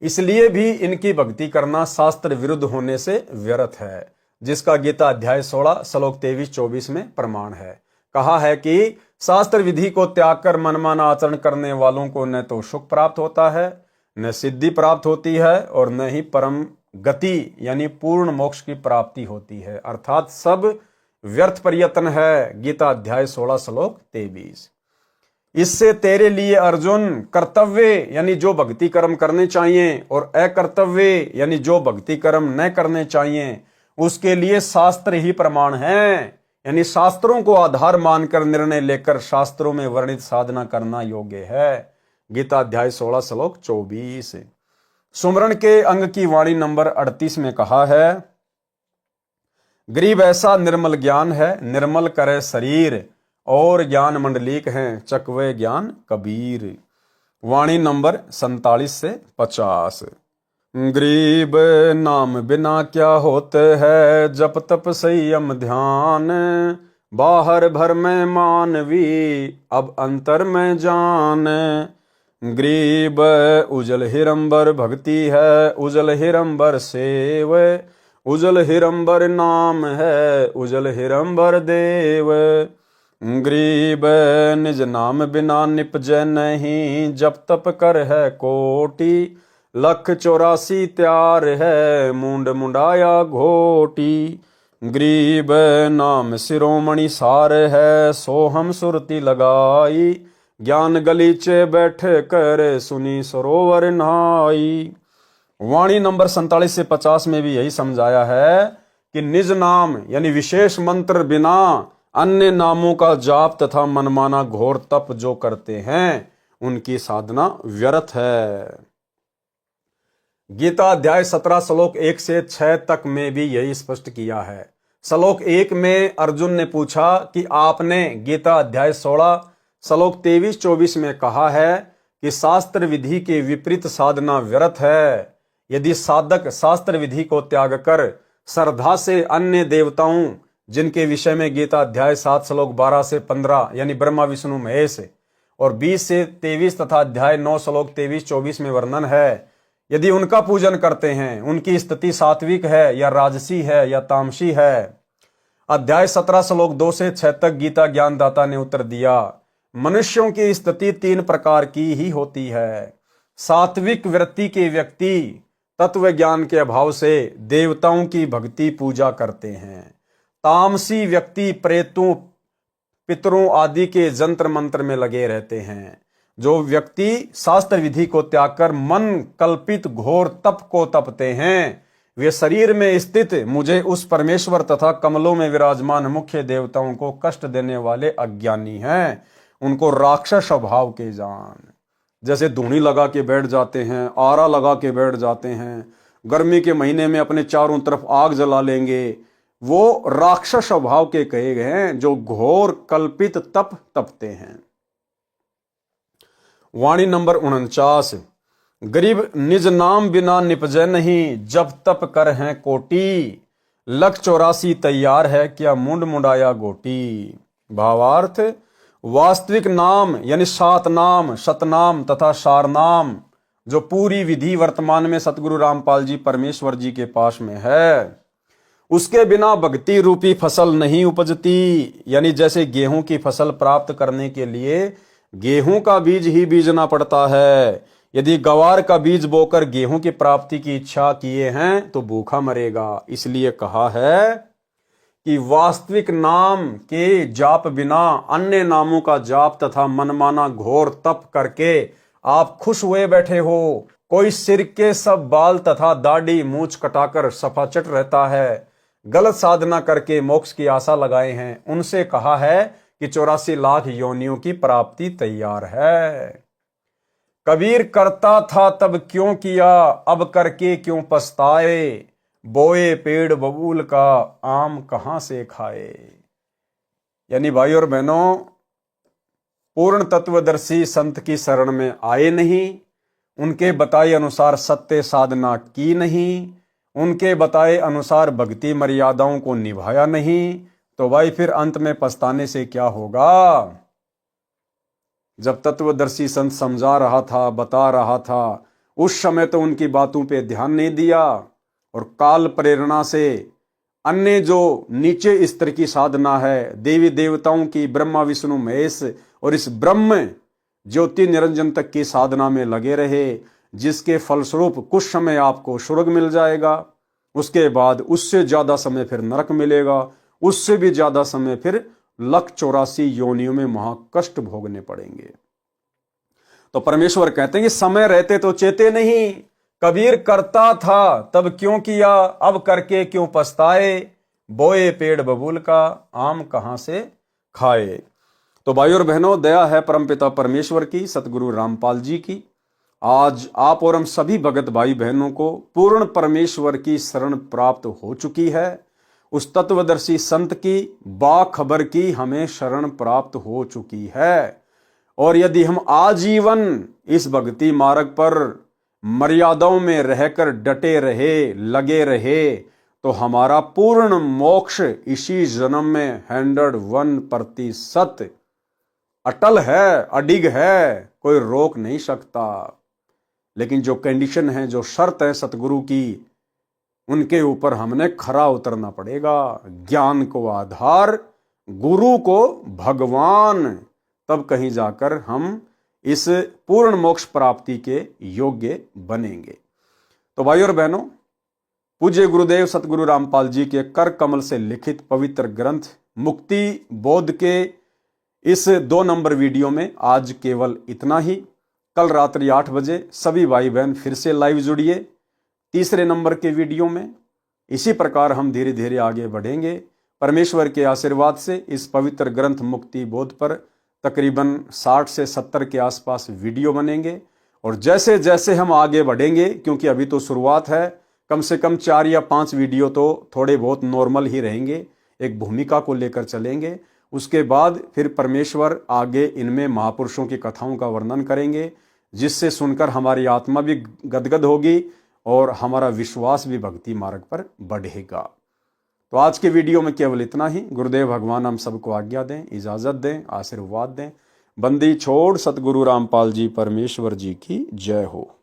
इसलिए भी इनकी भक्ति करना शास्त्र विरुद्ध होने से व्यर्थ है, जिसका गीता अध्याय 16 श्लोक 23-24 में प्रमाण है। कहा है कि शास्त्र विधि को त्याग कर मनमाना आचरण करने वालों को न तो सुख प्राप्त होता है, न सिद्धि प्राप्त होती है और न ही परम गति यानी पूर्ण मोक्ष की प्राप्ति होती है, अर्थात सब व्यर्थ प्रयत्न है। गीता अध्याय 16 श्लोक 23। इससे तेरे लिए अर्जुन कर्तव्य यानी जो भक्ति कर्म करने चाहिए और अकर्तव्य यानी जो भक्ति कर्म न करने चाहिए उसके लिए शास्त्र ही प्रमाण है, यानी शास्त्रों को आधार मानकर निर्णय लेकर शास्त्रों में वर्णित साधना करना योग्य है। गीता अध्याय 16 श्लोक 24। सुमरण के अंग की वाणी नंबर 38 में कहा है, गरीब ऐसा निर्मल ज्ञान है, निर्मल करे शरीर और ज्ञान मंडलीक हैं, चकवे ज्ञान कबीर। वाणी नंबर 47 से 50। गरीब नाम बिना क्या होते है, जप तप संयम ध्यान, बाहर भर में मानवी अब अंतर में जान। गरीब उजल हिरंबर भक्ति है, उजल हिरंबर सेव, उजल हिरंबर नाम है, उजल हिरंबर देव। गरीब निज नाम बिना निपजै नहीं, जप तप कर है कोटि, 184 त्यार है, मूंड मुंडाया घोटी। गरीब नाम शिरोमणि सार है, सोहम सुरती लगाई, ज्ञान गलीचे बैठ कर सुनी सरोवर नहाई। वाणी नंबर 47 से 50 में भी यही समझाया है कि निज नाम यानी विशेष मंत्र बिना अन्य नामों का जाप तथा मनमाना घोर तप जो करते हैं उनकी साधना व्यर्थ है। गीता अध्याय 17 श्लोक 1 से 6 तक में भी यही स्पष्ट किया है। श्लोक 1 में अर्जुन ने पूछा कि आपने गीता अध्याय 16 श्लोक 23-24 में कहा है कि शास्त्र विधि के विपरीत साधना व्यर्थ है। यदि साधक शास्त्र विधि को त्याग कर श्रद्धा से अन्य देवताओं जिनके विषय में गीता अध्याय 7 श्लोक 12 से 15 यानी ब्रह्मा विष्णु महेश और 20 से 23 तथा अध्याय 9 श्लोक 23-24 में वर्णन है, यदि उनका पूजन करते हैं, उनकी स्थिति सात्विक है या राजसी है या तामसी है। अध्याय 17 श्लोक 2 से 6 तक गीता ज्ञानदाता ने उत्तर दिया, मनुष्यों की स्थिति 3 प्रकार की ही होती है। सात्विक वृत्ति के व्यक्ति तत्व ज्ञान के अभाव से देवताओं की भक्ति पूजा करते हैं। तामसी व्यक्ति प्रेतों पितरों आदि के जंत्र मंत्र में लगे रहते हैं। जो व्यक्ति शास्त्र विधि को त्याग कर मन कल्पित घोर तप को तपते हैं वे शरीर में स्थित मुझे उस परमेश्वर तथा कमलों में विराजमान मुख्य देवताओं को कष्ट देने वाले अज्ञानी हैं, उनको राक्षस स्वभाव के जान। जैसे धूनी लगा के बैठ जाते हैं, आरा लगा के बैठ जाते हैं, गर्मी के महीने में अपने चारों तरफ आग जला लेंगे, वो राक्षस स्वभाव के कहे गए हैं, जो घोर कल्पित तप तपते हैं। वाणी नंबर 49। गरीब निज नाम बिना निपजै नहीं, जब तप कर हैं कोटि, लख 84 तैयार है क्या मुंड मुंडाया गोटी। भावार्थ, वास्तविक नाम यानी सात नाम, सतनाम तथा सारनाम, जो पूरी विधि वर्तमान में सतगुरु रामपाल जी परमेश्वर जी के पास में है, उसके बिना भक्ति रूपी फसल नहीं उपजती। यानी जैसे गेहूं की फसल प्राप्त करने के लिए गेहूं का बीज ही बीजना पड़ता है। यदि गवार का बीज बोकर गेहूं की प्राप्ति की इच्छा किए हैं तो भूखा मरेगा। इसलिए कहा है कि वास्तविक नाम के जाप बिना अन्य नामों का जाप तथा मनमाना घोर तप करके आप खुश हुए बैठे हो। कोई सिर के सब बाल तथा दाढ़ी मूछ कटाकर सफाचट रहता है, गलत साधना करके मोक्ष की आशा लगाए हैं, उनसे कहा है कि 84 लाख योनियों की प्राप्ति तैयार है। कबीर करता था तब क्यों किया, अब करके क्यों पछताए, बोए पेड़ बबूल का आम कहां से खाए। यानी भाई और बहनों, पूर्ण तत्वदर्शी संत की शरण में आए नहीं, उनके बताए अनुसार सत्य साधना की नहीं, उनके बताए अनुसार भक्ति मर्यादाओं को निभाया नहीं, तो भाई फिर अंत में पछताने से क्या होगा। जब तत्वदर्शी संत समझा रहा था, बता रहा था, उस समय तो उनकी बातों पे ध्यान नहीं दिया और काल प्रेरणा से अन्य जो नीचे स्तर की साधना है, देवी देवताओं की, ब्रह्मा विष्णु महेश और इस ब्रह्म ज्योति निरंजन तक की साधना में लगे रहे, जिसके फलस्वरूप कुछ समय आपको स्वर्ग मिल जाएगा, उसके बाद उससे ज्यादा समय फिर नरक मिलेगा, उससे भी ज्यादा समय फिर लख 84 योनियों में महाकष्ट भोगने पड़ेंगे। तो परमेश्वर कहते हैं कि समय रहते तो चेते नहीं, कबीर करता था तब क्यों किया, अब करके क्यों पछताए, बोए पेड़ बबूल का आम कहां से खाए। तो भाइयों और बहनों, दया है परमपिता परमेश्वर की, सतगुरु रामपाल जी की। आज आप और हम सभी भगत भाई बहनों को पूर्ण परमेश्वर की शरण प्राप्त हो चुकी है। उस तत्वदर्शी संत की बाखबर की हमें शरण प्राप्त हो चुकी है। और यदि हम आजीवन इस भक्ति मार्ग पर मर्यादाओं में रहकर डटे रहे, लगे रहे, तो हमारा पूर्ण मोक्ष इसी जन्म में 101% अटल है, अडिग है, कोई रोक नहीं सकता। लेकिन जो कंडीशन है, जो शर्त है सतगुरु की, उनके ऊपर हमने खरा उतरना पड़ेगा। ज्ञान को आधार, गुरु को भगवान, तब कहीं जाकर हम इस पूर्ण मोक्ष प्राप्ति के योग्य बनेंगे। तो भाइयों और बहनों, पूज्य गुरुदेव सतगुरु रामपाल जी के कर कमल से लिखित पवित्र ग्रंथ मुक्ति बोध के इस 2 नंबर वीडियो में आज केवल इतना ही। कल रात्रि 8 बजे सभी भाई बहन फिर से लाइव जुड़िए 3रे नंबर के वीडियो में। इसी प्रकार हम धीरे धीरे आगे बढ़ेंगे। परमेश्वर के आशीर्वाद से इस पवित्र ग्रंथ मुक्ति बोध पर तकरीबन 60 से 70 के आसपास वीडियो बनेंगे। और जैसे जैसे हम आगे बढ़ेंगे, क्योंकि अभी तो शुरुआत है, कम से कम 4 या 5 वीडियो तो थोड़े बहुत नॉर्मल ही रहेंगे, एक भूमिका को लेकर चलेंगे। उसके बाद फिर परमेश्वर आगे इनमें महापुरुषों की कथाओं का वर्णन करेंगे, जिससे सुनकर हमारी आत्मा भी गदगद होगी और हमारा विश्वास भी भक्ति मार्ग पर बढ़ेगा। तो आज के वीडियो में केवल इतना ही। गुरुदेव भगवान हम सबको आज्ञा दें, इजाजत दें, आशीर्वाद दें। बंदी छोड़ सतगुरु रामपाल जी परमेश्वर जी की जय हो।